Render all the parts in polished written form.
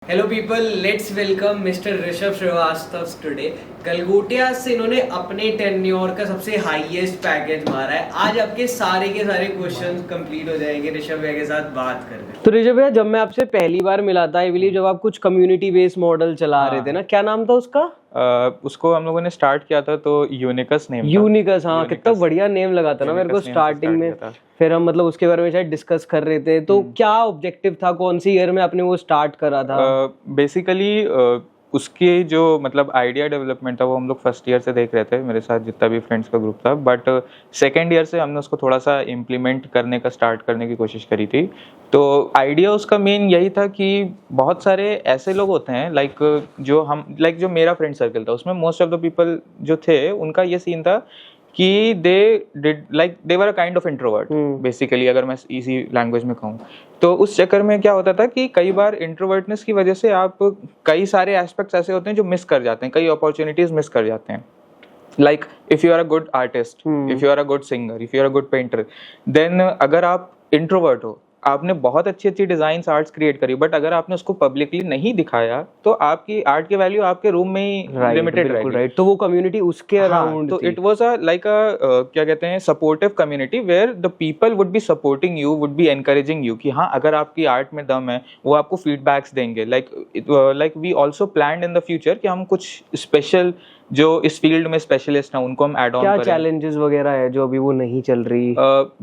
Hello people, let's welcome mister Rishabh Srivastava today. Galgotia से इन्होंने अपने टेन्योर का सबसे हाईएस्ट पैकेज मारा है। आज आपके सारे के सारे क्वेश्चंस कंप्लीट हो जाएंगे ऋषभ भैया के साथ बात करके। तो ऋषभ भैया, जब मैं आपसे पहली बार मिला था, आई बिलीव जब आप कुछ कम्युनिटी बेस्ड मॉडल चला रहे थे ना, क्या नाम था उसका? उसको हम लोगों ने स्टार्ट किया था तो यूनिकस नेम था। यूनिकस, हाँ, कितना बढ़िया नेम लगा था ना मेरे को स्टार्टिंग में। फिर हम मतलब उसके बारे में शायद डिस्कस कर रहे थे। तो क्या ऑब्जेक्टिव था, कौन सी ईयर में आपने वो स्टार्ट करा था? बेसिकली उसकी जो मतलब आइडिया डेवलपमेंट था वो हम लोग फर्स्ट ईयर से देख रहे थे, मेरे साथ जितना भी फ्रेंड्स का ग्रुप था। बट सेकेंड ईयर से हमने उसको थोड़ा सा इम्प्लीमेंट करने का स्टार्ट करने की कोशिश करी थी। तो आइडिया उसका मेन यही था कि बहुत सारे ऐसे लोग होते हैं जो मेरा फ्रेंड सर्कल था, उसमें मोस्ट ऑफ द पीपल जो थे उनका ये सीन था कि they were a kind of introvert basically, अगर मैं इसी लैंग्वेज में कहूँ। तो उस चक्कर में क्या होता था कि कई बार इंट्रोवर्टनेस की वजह से आप कई सारे एस्पेक्ट्स ऐसे होते हैं जो मिस कर जाते हैं, कई अपॉर्चुनिटीज मिस कर जाते हैं। Like if you are a good artist, if you are a good singer, if you are a good painter, then अगर आप इंट्रोवर्ट हो, आपने बहुत अच्छी अच्छी डिजाइन आर्ट्स क्रिएट करी, बट अगर आपने उसको पब्लिकली नहीं दिखाया तो आपकी आर्ट की वैल्यू आपके रूम में ही लिमिटेड रहेगी। राइट, तो वो कम्युनिटी उसके अराउंड तो it was a like a क्या कहते हैं, supportive community where the people would be supporting you, would be encouraging you कि हाँ, अगर आपकी आर्ट में दम है वो आपको फीडबैक्स देंगे। Like we also planned in the future कि हम कुछ स्पेशल जो इस फील्ड में स्पेशलिस्ट हैं उनको हम ऐड ऑन करें। क्या चैलेंजेस वगैरह है जो अभी वो नहीं चल रही?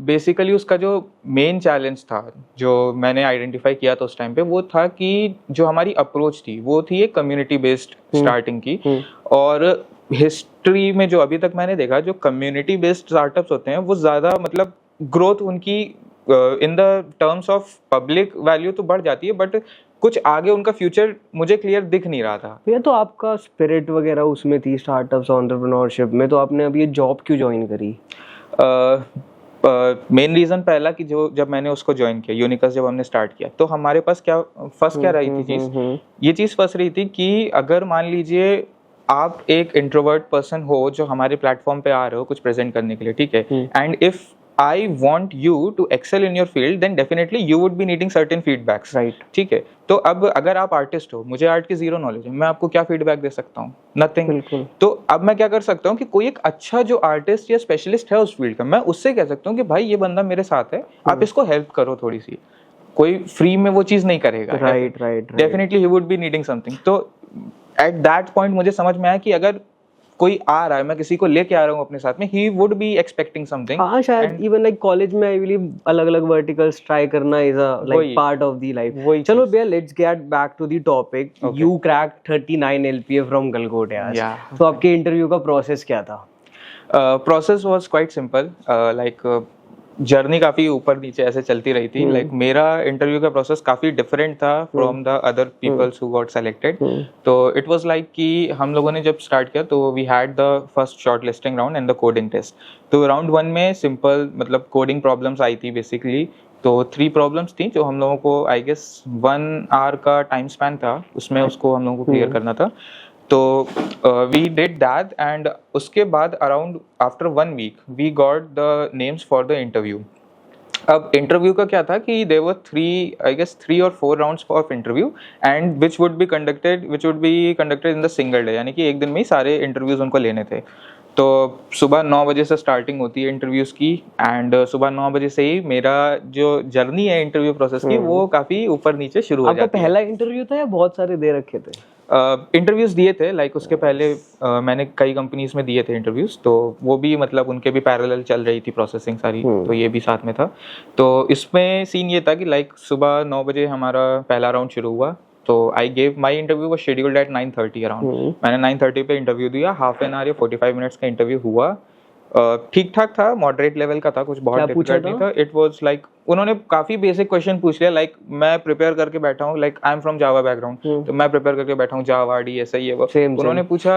बेसिकली उसका जो मेन चैलेंज था जो मैंने आइडेंटिफाई किया था उस टाइम पे, वो था कि जो हमारी अप्रोच थी वो थी एक कम्युनिटी बेस्ड स्टार्टिंग की। और हिस्ट्री में जो अभी तक मैंने देखा, जो कम्युनिटी बेस्ड स्टार्टअप्स होते हैं वो ज़्यादा मतलब ग्रोथ उनकी in the terms of public value तो बढ़ जाती है, बट कुछ आगे उनका फ्यूचर मुझे क्लियर दिख नहीं रहा था। ये तो आपका स्पिरिट वगैरह उसमें थी स्टार्टअप्स एंटरप्रेन्योरशिप में, तो आपने अब ये जॉब क्यों ज्वाइन करी? मेन रीजन पहला कि जब मैंने उसको ज्वाइन किया, यूनिकस जब हमने स्टार्ट किया, तो हमारे पास क्या रही थी चीज, ये चीज फंस रही थी कि अगर मान लीजिए आप एक इंट्रोवर्ट पर्सन हो जो हमारे प्लेटफॉर्म पे आ रहे हो कुछ प्रेजेंट करने के लिए, ठीक है, and if I want you to excel in your field, then definitely you would be needing certain feedbacks, right? ठीक है। तो अब अगर आप आर्टिस्ट हो, मुझे आर्ट की जीरो नॉलेज है, मैं आपको क्या फीडबैक दे सकता हूँ? नथिंग। तो अब मैं क्या कर सकता हूँ कि कोई एक अच्छा जो आर्टिस्ट या स्पेशलिस्ट है उस फील्ड का, मैं उससे कह सकता हूँ कि भाई ये बंदा मेरे साथ है, आप इसको हेल्प करो थोड़ी सी। कोई फ्री में वो चीज नहीं करेगा, right. Definitely he would be needing something. तो एट दैट पॉइंट मुझे समझ में आया कि अगर कोई आ रहा है, मैं किसी को लेके आ रहा हूँ अपने साथ में, he would be expecting something। हाँ, शायद इवन लाइक कॉलेज में आई बिलीव अलग-अलग वर्टिकल्स ट्राई करना is a like part of the life. चलो भैया, let's get back to the topic. You cracked 39 LPA from Galgotia. तो आपके इंटरव्यू का प्रोसेस क्या था? Process was quite simple. Like journey काफ़ी ऊपर नीचे ऐसे चलती रही थी। लाइक मेरा इंटरव्यू का प्रोसेस काफ़ी डिफरेंट था from the other peoples who got selected. तो इट वाज लाइक कि हम लोगों ने जब स्टार्ट किया तो we had the first short listing round and the coding test. तो राउंड 1 में सिंपल मतलब कोडिंग प्रॉब्लम्स आई थी बेसिकली। तो 3 प्रॉब्लम्स थी जो हम लोगों को आई गेस 1 आवर का टाइम स्पैन था, उसमें उसको हम लोगों को क्लियर करना था। तो वी डिड दैट एंड उसके बाद around after 1 week we got the names for the interview. अब इंटरव्यू का क्या था कि there were 3 or 4 rounds of interview and which would be conducted in the single day, यानी कि एक दिन में ही सारे इंटरव्यूज उनको लेने थे। तो सुबह 9 बजे से स्टार्टिंग होती है इंटरव्यूज की एंड सुबह 9 बजे से ही मेरा जो जर्नी है इंटरव्यू प्रोसेस की वो काफी ऊपर नीचे शुरू हो जाती है। आपका पहला इंटरव्यू था या बहुत सारे दे रखे थे? इंटरव्यूज दिए थे, लाइक उसके पहले मैंने कई कंपनीज में दिए थे इंटरव्यूज, तो वो भी मतलब उनके भी पैरेलल चल रही थी प्रोसेसिंग सारी, तो ये भी साथ में था। तो इसमें सीन ये था कि लाइक सुबह 9 बजे हमारा पहला राउंड शुरू हुआ। तो I gave my interview was scheduled at 9:30 around. मैंने 9:30 पे इंटरव्यू दिया, हाफ एन आवर या 45 मिनट्स का इंटरव्यू हुआ। ठीक ठाक था, मॉडरेट लेवल का था, कुछ बहुत डिफिकल्ट नहीं था। इट वाज लाइक उन्होंने काफी बेसिक क्वेश्चन पूछ लिया, लाइक मैं प्रिपेयर करके बैठा हूँ, like I am from Java background, तो मैं प्रिपेयर करके बैठा हूँ जावा डी ऐसा ही है वो। उन्होंने पूछा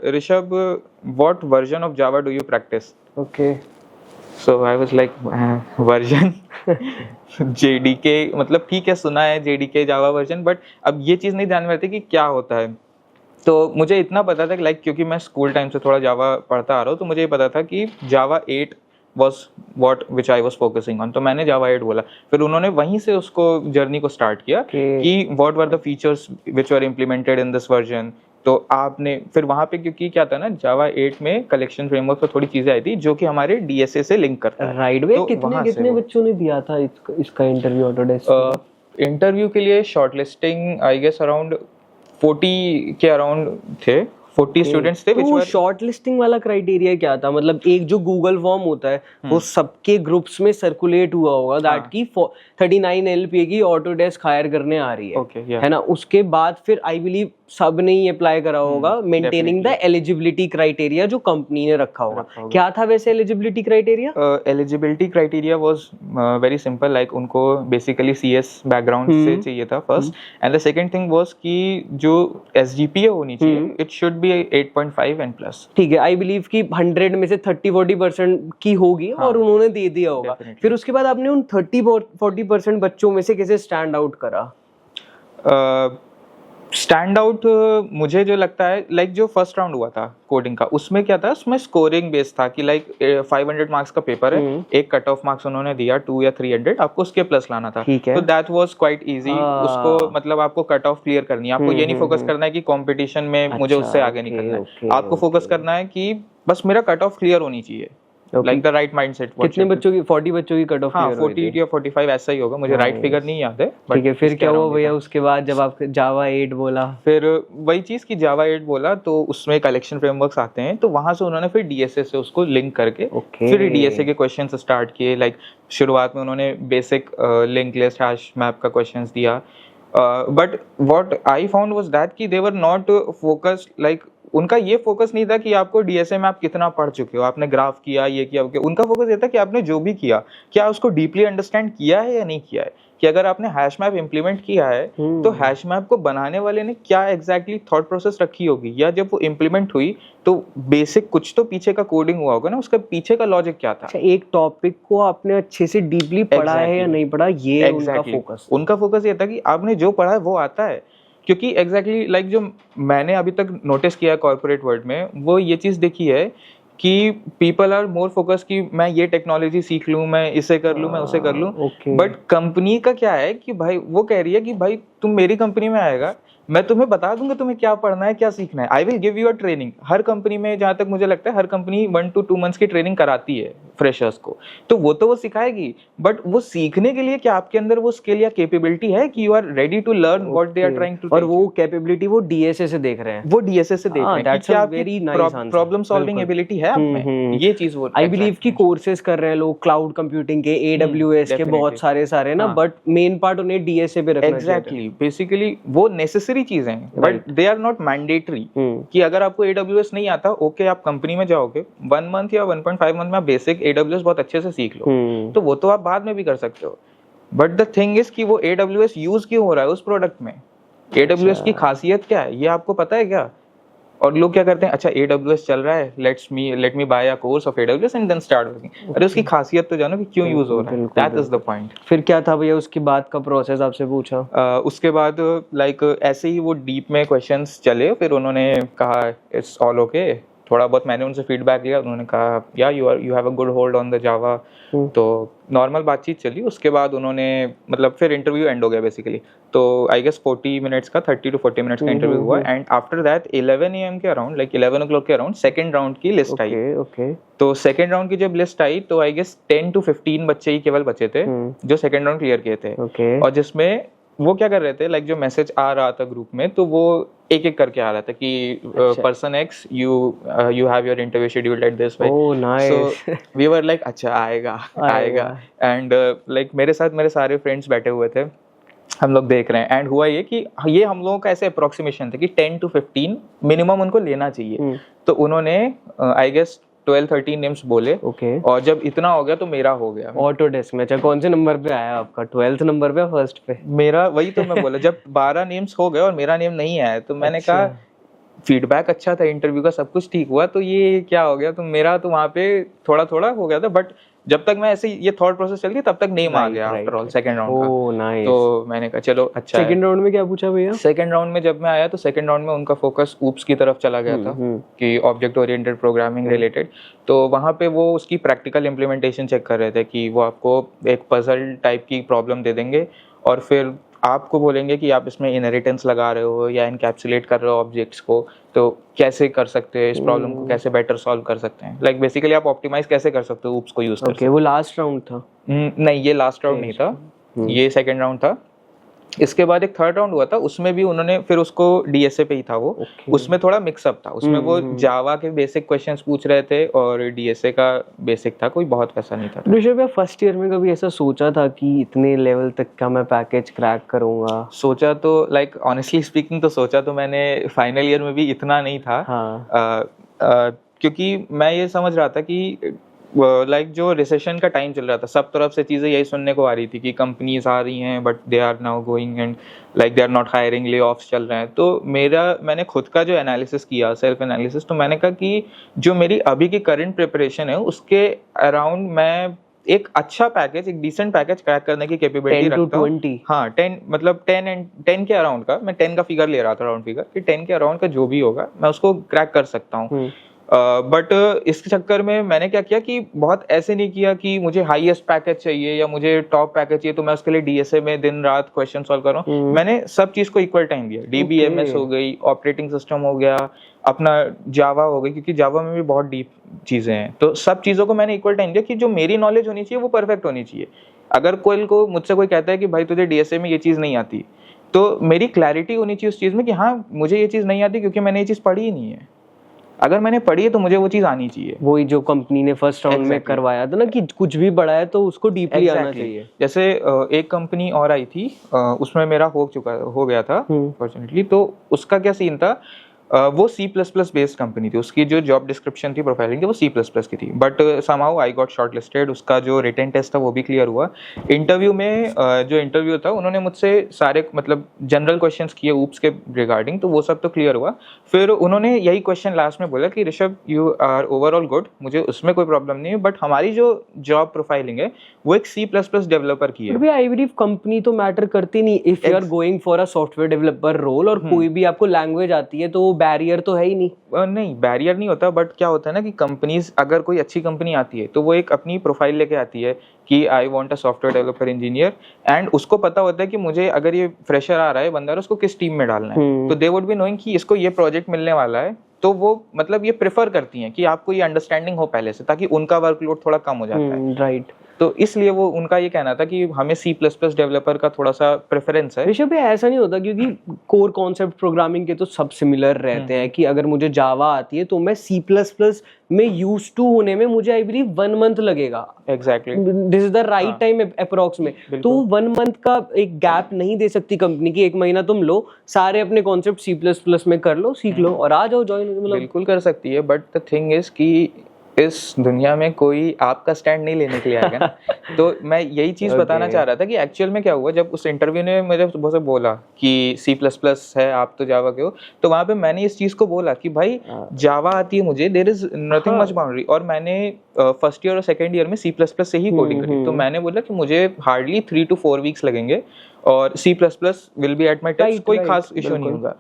Rishabh what version of Java do you practice? Okay, so I was like version JDK, मतलब ठीक है सुना है जेडीके जावा वर्जन, बट अब ये चीज नहीं ध्यान में रहती कि क्या होता है। तो मुझे इतना पता था कि लाइक क्योंकि मैं स्कूल टाइम से थोड़ा जावा पढ़ता आ रहा हूँ, तो मुझे ये पता था कि जावा 8 was what which I was focusing on. तो मैंने Java 8 बोला, फिर उन्होंने वहीं से उसको जर्नी को स्टार्ट किया कि what were the features which were implemented in this version. तो आपने फिर वहाँ पे, क्योंकि क्या था ना, Java 8 में कलेक्शन फ्रेमवर्क पर थोड़ी चीजें आई थी जो कि हमारे DSA से लिंक करता है। राइट वे कितने बच्चों ने दिया था इसका इंटरव्यू ऑटोडेस्क? इंटरव्यू के लिए शॉर्टलिस्टिंग आई गेस अराउंड 40 के अराउंड थे, 40 स्टूडेंट्स थे। तो शॉर्ट लिस्टिंग वाला क्राइटेरिया क्या था? मतलब एक जो गूगल फॉर्म होता है वो सबके ग्रुप्स में सर्कुलेट हुआ होगा दैट की 39 LPA की ऑटोडेस्क हायर करने आ रही है, है ना? उसके बाद फिर आई बिलीव सब ने ही अप्लाई करा होगा, मेंटेनिंग द एलिजिबिलिटी क्राइटेरिया जो कंपनी ने रखा होगा। क्या था वैसे eligibility criteria? Eligibility criteria was very simple, like उनको बेसिकली CS बैकग्राउंड से चाहिए था first, and the second thing was कि जो SGPA होनी चाहिए it should be 8.5 and plus. ठीक है, आई बिलीव कि 100 में से 30-40% की होगी और उन्होंने दे दिया होगा। फिर उसके बाद आपने उन 30-40% बच्चों में से कैसे स्टैंड आउट करा? स्टैंड आउट मुझे जो लगता है, लाइक जो फर्स्ट राउंड हुआ था कोडिंग का, उसमें क्या था, उसमें स्कोरिंग बेस्ड था कि लाइक 500 मार्क्स का पेपर है, एक कट ऑफ मार्क्स उन्होंने दिया 2 या 300, आपको उसके प्लस लाना था। तो दैट वाज क्वाइट इजी। उसको मतलब आपको कट ऑफ क्लियर करनी है, आपको ये नहीं फोकस करना है कि कंपटीशन में मुझे उससे आगे निकलना है, आपको फोकस करना है कि बस मेरा कट ऑफ क्लियर होनी चाहिए, लाइक द राइट माइंडसेट। कितने बच्चों की? 40 बच्चों की कट ऑफ क्लियर हुई थी? 40 या 45 ऐसा ही होगा, मुझे राइट फिगर नहीं याद है। ठीक है, फिर क्या हुआ भैया उसके बाद जब आप Java 8 बोला? फिर वही चीज कि Java 8 बोला तो उसमें कलेक्शन फ्रेमवर्क्स आते हैं, तो वहां से उन्होंने फिर DSA से उसको लिंक करके फिर DSA के क्वेश्चंस स्टार्ट किए। लाइक शुरुआत में उन्होंने basic link list hash map का क्वेश्चंस दिया, but what I found was that कि they were not focused, like उनका ये फोकस नहीं था कि आपको DSA में आप कितना पढ़ चुके हो, आपने ग्राफ किया, ये किया, उनका फोकस ये था कि आपने जो भी किया क्या उसको डीपली अंडरस्टैंड किया है या नहीं किया है, कि अगर आपने हैश मैप इंप्लीमेंट किया है तो हैश मैप को बनाने वाले ने क्या एग्जैक्टली थॉट प्रोसेस रखी होगी, या जब वो इंप्लीमेंट हुई तो बेसिक कुछ तो पीछे का कोडिंग हुआ होगा ना, उसका पीछे का लॉजिक क्या था। अच्छा, एक टॉपिक को आपने अच्छे से डीपली पढ़ा है या नहीं पढ़ा, ये उनका फोकस ये था कि आपने जो पढ़ा है वो आता है। क्योंकि एग्जैक्टली लाइक जो मैंने अभी तक नोटिस किया है कॉर्पोरेट वर्ल्ड में, वो ये चीज़ देखी है कि पीपल आर मोर फोकस कि मैं ये टेक्नोलॉजी सीख लूँ, मैं इसे कर लूँ, मैं उसे कर लूँ। बट कंपनी का क्या है कि भाई वो कह रही है कि भाई तुम मेरी कंपनी में आएगा, मैं तुम्हें बता दूंगा तुम्हें क्या पढ़ना है, क्या सीखना है, I will give you a training. Her company में जहाँ तक मुझे लगता है हर कंपनी 1 to 2 months की ट्रेनिंग कराती है फ्रेशर्स को, तो वो सिखाएगी, बट वो सीखने के लिए क्या आपके अंदर वो स्किल या कैपेबिलिटी है कि you are ready to learn what they are trying to. और वो कैपेबिलिटी वो DSA से देख रहे हैं, वो DSA से देख रहे हैं कि आपकी प्रॉब्लम सॉल्विंग एबिलिटी है आप में, ये चीज वो आई बिलीव कि कोर्सेज कर रहे हैं लोग क्लाउड कंप्यूटिंग के, AWS के बहुत सारे ना, बट मेन पार्ट उन्हें DSA पे रखना चाहिए। एग्जैक्टली, बेसिकली वो नेसेसरी चीजें हैं, but they are not mandatory. कि अगर आपको AWS नहीं आता, ओके आप कंपनी में जाओगे 1 month या 1.5 month में आप बेसिक AWS बहुत अच्छे से सीख लो, तो वो तो आप बाद में भी कर सकते हो। बट द थिंग इज कि वो AWS यूज क्यों हो रहा है उस प्रोडक्ट में, AWS की खासियत क्या है, ये आपको पता है क्या? और लोग क्या करते हैं, अच्छा AWS चल रहा है, let me buy a course of AWS and then start working. अरे उसकी खासियत तो जानो कि क्यों यूज हो रहा है, दैट इज द पॉइंट। फिर क्या था भैया उसके बाद का प्रोसेस आपसे पूछा? उसके बाद लाइक ऐसे ही वो डीप में क्वेश्चंस चले, फिर उन्होंने कहा इट्स ऑल ओके, थोड़ा बहुत मैंने उनसे फीडबैक लिया, उन्होंने कहा या you have a good hold on the Java, तो नॉर्मल बातचीत चली। उसके बाद उन्होंने मतलब फिर इंटरव्यू एंड हो गया बेसिकली, तो आई गेस 40 मिनट्स का 30 to 40 मिनट्स का इंटरव्यू हुआ, एंड आफ्टर दैट 11 AM के अराउंड, लाइक 11 o'clock के अराउंड सेकंड राउंड की लिस्ट आई। तो सेकंड राउंड की जब लिस्ट आई तो आई गेस 10 to 15 बच्चे ही केवल बचे थे जो सेकंड राउंड क्लियर किए थे, और जिसमें वो क्या कर रहे थे, लाइक जो मैसेज आ रहा था ग्रुप में, तो वो एक एक करके आ रहा था कि person X you have your interview scheduled at this way. Oh, nice. So we were like अच्छा आएगा एंड लाइक मेरे साथ मेरे सारे फ्रेंड्स बैठे हुए थे, हम लोग देख रहे हैं, एंड हुआ ये कि ये हम लोगों का ऐसे अप्रोक्सीमेशन था कि 10 to 15 मिनिमम उनको लेना चाहिए। तो उन्होंने आई गेस 12-13 नेम्स बोले, और जब इतना हो गया तो मेरा हो गया ऑटोडेस्क में। अच्छा, कौन से नंबर पे आया आपका, 12th नंबर पे, फर्स्ट पे? मेरा वही तो मैं बोला, जब 12 नेम्स हो गए और मेरा नेम नहीं आया, तो मैंने कहा फीडबैक अच्छा था, इंटरव्यू का सब कुछ ठीक हुआ, तो ये क्या हो गया, तो मेरा तो वहाँ पे थोड़ा थोड़ा हो गया था, बट जब तक मैं ऐसे ये थॉट प्रोसेस चलती तब तक नेम आ गया आफ्टर ऑल सेकंड राउंड का। तो मैंने कहा चलो अच्छा है। सेकंड राउंड में क्या पूछा भैया? सेकंड राउंड में जब मैं आया तो सेकंड राउंड में उनका फोकस ऊप्स की तरफ चला गया था कि ऑब्जेक्ट ओरिएंटेड प्रोग्रामिंग रिलेटेड। तो वहाँ पे वो उसकी प्रैक्टिकल इम्प्लीमेंटेशन चेक कर रहे थे कि वो आपको एक पजल टाइप की प्रॉब्लम दे देंगे और फिर आपको बोलेंगे कि आप इसमें इनहेरिटेंस लगा रहे हो या इनकैप्सुलेट कर रहे हो ऑब्जेक्ट्स को, तो कैसे कर सकते हैं इस प्रॉब्लम को, कैसे बेटर सॉल्व कर सकते हैं, लाइक बेसिकली आप ऑप्टिमाइज कैसे कर सकते हो ऊप्स को यूज करके। वो लास्ट राउंड था? नहीं, ये लास्ट राउंड नहीं था, ये सेकंड राउंड था। इसके बाद एक थर्ड राउंड हुआ था, उसमें भी उन्होंने फिर उसको डीएसए पे ही था वो। उसमें थोड़ा मिक्सअप था, उसमें वो जावा के बेसिक क्वेश्चंस पूछ रहे थे और डीएसए का बेसिक था, कोई बहुत वैसा नहीं था। ऋषभ, फर्स्ट ईयर में कभी ऐसा सोचा था कि इतने लेवल तक का मैं पैकेज क्रैक करूंगा? सोचा तो लाइक ऑनेस्टली स्पीकिंग तो सोचा तो मैंने फाइनल ईयर में भी इतना नहीं था। क्योंकि मैं ये समझ रहा था कि लाइक जो रिसेशन का टाइम चल रहा था, सब तरफ से चीज़ें यही सुनने को आ रही थी कि कंपनीज आ रही हैं but they are now going and like they are not hiring, layoffs चल रहे हैं। तो मैंने खुद का जो एनालिसिस किया, सेल्फ एनालिसिस, तो मैंने कहा कि जो मेरी अभी की करंट प्रिपरेशन है उसके अराउंड मैं एक अच्छा पैकेज, एक डिसेंट पैकेज क्रैक करने की कैपेबिलिटी रखता हूं। हाँ, 10 मतलब 10 के अराउंड का, मैं 10 का फिगर ले रहा था, राउंड फिगर, कि 10 के अराउंड का जो भी होगा मैं उसको क्रैक कर सकता हूँ। बट इसके चक्कर में मैंने क्या किया कि बहुत ऐसे नहीं किया कि मुझे हाईएस्ट पैकेज चाहिए या मुझे टॉप पैकेज चाहिए तो मैं उसके लिए डीएसए में दिन रात क्वेश्चन सॉल्व कर रहा हूँ। मैंने सब चीज को इक्वल टाइम दिया। डीबीएमएस हो गई, ऑपरेटिंग सिस्टम हो गया, अपना जावा हो गई, क्योंकि जावा में भी बहुत डीप चीजें हैं, तो सब चीजों को मैंने इक्वल टाइम दिया कि जो मेरी नॉलेज होनी चाहिए वो परफेक्ट होनी चाहिए। अगर मुझसे कोई कहता है कि भाई तुझे डीएसए में ये चीज नहीं आती, तो मेरी क्लैरिटी होनी चाहिए उस चीज में कि हाँ मुझे ये चीज नहीं आती क्योंकि मैंने ये चीज पढ़ी ही नहीं है। अगर मैंने पढ़ी है तो मुझे वो चीज आनी चाहिए। वही जो कंपनी ने फर्स्ट राउंड में करवाया था ना कि कुछ भी पढ़ा है तो उसको डीपली आना चाहिए। जैसे एक कंपनी और आई थी, उसमें मेरा हो गया था फॉर्चुनेटली। तो उसका क्या सीन था, वो C++ बेस्ड कंपनी थी, उसकी जो जॉब डिस्क्रिप्शन थी, प्रोफाइलिंग थी, वो C++ की थी। But somehow I got shortlisted, उसका जो रिटन टेस्ट था वो भी क्लियर हुआ। इंटरव्यू में जो इंटरव्यू था उन्होंने मुझसे सारे मतलब जनरल क्वेश्चंस किए ऊप्स के रिगार्डिंग, तो वो सब तो क्लियर हुआ। फिर उन्होंने यही क्वेश्चन लास्ट में बोला कि Rishabh you are overall good, मुझे उसमें कोई प्रॉब्लम नहीं है, बट हमारी जो जॉब प्रोफाइलिंग है वो एक C++ डेवलपर की है। आई बिलीव कंपनी तो मैटर करती नहीं, if you are going for a software developer role और कोई भी आपको लैंग्वेज आती है तो बैरियर तो है ही नहीं। नहीं, बैरियर नहीं होता, बट क्या होता है ना कि कंपनीज, अगर कोई अच्छी कंपनी आती है तो वो एक अपनी प्रोफाइल लेके आती है कि I want a software developer engineer, and उसको पता होता है कि मुझे अगर ये फ्रेशर आ रहा है बंदा, उसको किस टीम में डालना है। तो दे वुड बी नोइंग कि इसको ये प्रोजेक्ट मिलने वाला है, तो वो मतलब ये प्रेफर करती हैं कि आपको ये अंडरस्टैंडिंग हो पहले से, ताकि उनका वर्कलोड थोड़ा कम हो जाता है। राइट। तो इसलिए वो उनका ये कहना था कि हमें C++ डेवलपर का थोड़ा सा प्रेफरेंस है। ऋषभ ऐसा नहीं होता क्योंकि कोर कॉन्सेप्ट प्रोग्रामिंग के तो सब सिमिलर रहते हैं कि अगर मुझे जावा आती है तो मैं C++ में यूज्ड टू होने में मुझे आई बिलीव 1 मंथ लगेगा। Exactly, this is the right time approx में। तो 1 मंथ का एक गैप नहीं दे सकती कंपनी की। 1 महीना तुम लो, सारे अपने कॉन्सेप्ट C++ में कर लो, सीख लो और आ जाओ ज्वाइन। मतलब बिल्कुल कर सकती है, बट द थिंग इज कि इस दुनिया में कोई आपका स्टैंड नहीं लेने के लिए आएगा ना। तो मैं यही चीज बताना चाह रहा था कि एक्चुअल में क्या हुआ, जब उस इंटरव्यू ने मुझे सुबह से बोला कि C++ है, आप तो जावा के हो, तो वहां पे मैंने इस चीज को बोला कि भाई जावा आती है मुझे, there is nothing much boundary. और मैंने फर्स्ट ईयर और सेकंड ईयर में C++ से ही कोडिंग करी। तो मैंने बोला कि मुझे हार्डली 3 to 4 वीक्स लगेंगे और C++ will be at my touch, कोई खास इशू नहीं होगा।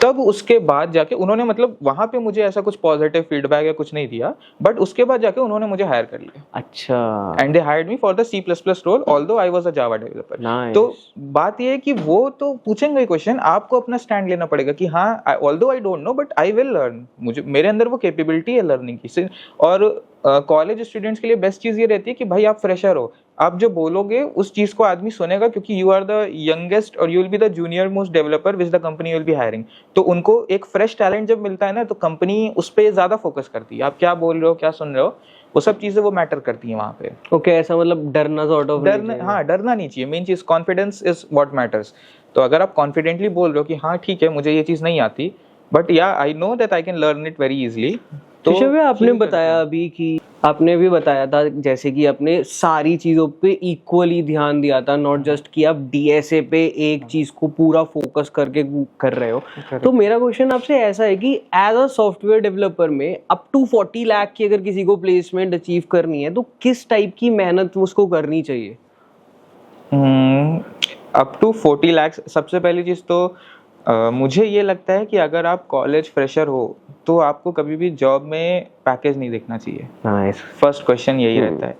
तब उसके बाद जाके उन्होंने मतलब वहां पे मुझे ऐसा कुछ पॉजिटिव फीडबैक या कुछ नहीं दिया, बट उसके बाद जाके उन्होंने मुझे हायर कर लिया। अच्छा। And they hired me for the C++ role, although I was a Java developer. तो बात ये है कि वो तो पूछेंगे क्वेश्चन, आपको अपना स्टैंड लेना पड़ेगा कि हाँ although I don't know but I will learn, मुझे मेरे अंदर वो कैपेबिलिटी है लर्निंग की। और कॉलेज स्टूडेंट्स के लिए बेस्ट चीज ये रहती है कि भाई आप फ्रेशर हो, आप जो बोलोगे उस चीज को आदमी सुनेगा, क्योंकि यू आर द यंगेस्ट और you will be the junior most developer which the company will be hiring. तो उनको एक फ्रेश टैलेंट जब मिलता है ना, तो कंपनी उस पर ज्यादा फोकस करती है। आप क्या बोल रहे हो, क्या सुन रहे हो, वो सब चीजें वो मैटर करती हैं वहाँ पे। ओके, ऐसा मतलब डरना सॉर्ट ऑफ हाँ, डरना नहीं चाहिए। मेन चीज कॉन्फिडेंस इज व्हाट मैटर्स। तो अगर आप कॉन्फिडेंटली बोल रहे हो कि हाँ ठीक है मुझे ये चीज नहीं आती, बट या I know that I can learn it very easily. तो आपने बताया अभी कि आपने भी बताया था जैसे कि आपने सारी चीज़ों पे इक्वली ध्यान दिया था, नॉट जस्ट कि आप डीएसए पे एक चीज़ को पूरा फोकस करके कर रहे हो। तो मेरा क्वेश्चन आपसे ऐसा है कि एज अ सॉफ्टवेयर डेवलपर में अप टू 40 लाख की अगर किसी को प्लेसमेंट अचीव करनी है तो किस टाइप की मेहनत उसको करनी चाहिए? अप टू 40 लाख, सबसे पहली चीज़ तो मुझे ये लगता है कि अगर आप कॉलेज फ्रेशर हो तो आपको कभी भी जॉब में पैकेज नहीं देखना चाहिए। फर्स्ट क्वेश्चन यही रहता है।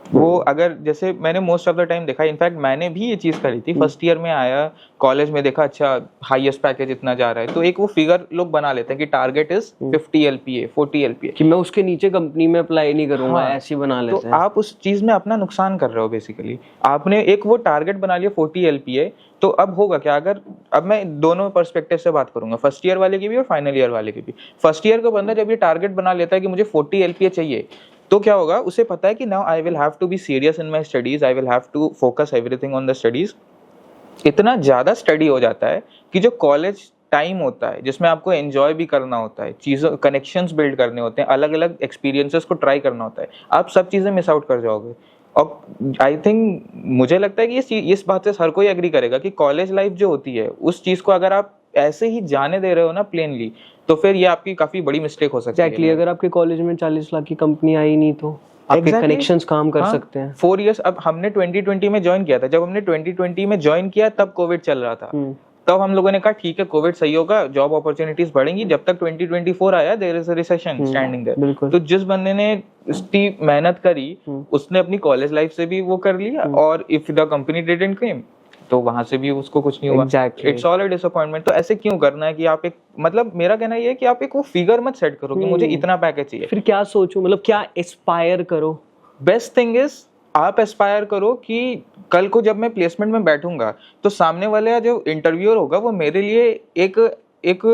वो अगर जैसे मैंने मोस्ट ऑफ द टाइम देखा, इनफैक्ट मैंने भी ये चीज़ करी थी। फर्स्ट ईयर में आया कॉलेज में, देखा अच्छा हाईएस्ट पैकेज इतना जा रहा है, तो एक वो फिगर लोग बना लेते हैं कि टारगेट इज 50 LPA 40 LPA, कि मैं उसके नीचे कंपनी में अप्लाई नहीं करूंगा। हाँ, ऐसी बना लेते हैं। तो आप उस चीज़ में अपना नुकसान कर रहे हो बेसिकली। आपने एक वो टारगेट बना लिया 40 LPA, तो अब होगा क्या, अगर अब मैं दोनों पर्सपेक्टिव से बात करूंगा, फर्स्ट ईयर वाले की भी और फाइनल ईयर वाले की भी। फर्स्ट ईयर का बंदा जब ये टारगेट बना लेता है कि मुझे 40 LPA चाहिए, तो क्या होगा, उसे पता है कि now I will have to be serious in my studies, I will have to focus everything on the studies. इतना ज़्यादा स्टडी हो जाता है कि जो कॉलेज टाइम होता है जिसमें आपको एंजॉय भी करना होता है, चीज़ों कनेक्शंस बिल्ड करने होते हैं, अलग अलग एक्सपीरियंसेस को ट्राई करना होता है, आप सब चीज़ें मिस आउट कर जाओगे। और आई थिंक मुझे लगता है कि इस बात से हर कोई एग्री करेगा कि कॉलेज लाइफ जो होती है उस चीज़ को अगर आप ऐसे ही जाने दे रहे हो ना प्लेनली, तो फिर ये आपकी काफ़ी बड़ी मिस्टेक हो सकती है। एक्चुअली अगर आपके कॉलेज में 40 लाख की कंपनी आई नहीं तो आपके कनेक्शंस काम कर सकते हैं। 4 इयर्स, अब हमने 2020 में ज्वाइन किया था, जब हमने 2020 में ज्वाइन किया तब कोविड चल रहा था। तब हम लोगों ने कहा ठीक है कोविड सही होगा, जॉब अपॉर्चुनिटीज बढ़ेंगी। जब तक 2024 आया, there is a recession standing there. तो जिस बंदे ने इसकी मेहनत करी उसने अपनी कॉलेज लाइफ से भी वो कर लिया, और इफ द कंपनी डिडंट केम तो वहां से भी उसको कुछ नहीं हुआ। It's all a disappointment. तो ऐसे क्यों करना है कि आप एक, मतलब मेरा कहना ये है कि आप एक वो फिगर मत सेट करो कि मुझे इतना पैकेज चाहिए। फिर क्या सोचो, मतलब क्या एस्पायर करो। बेस्ट थिंग इज आप एस्पायर करो कि कल को जब मैं प्लेसमेंट में बैठूंगा तो सामने वाले जो इंटरव्यूअर होगा वो मेरे लिए एक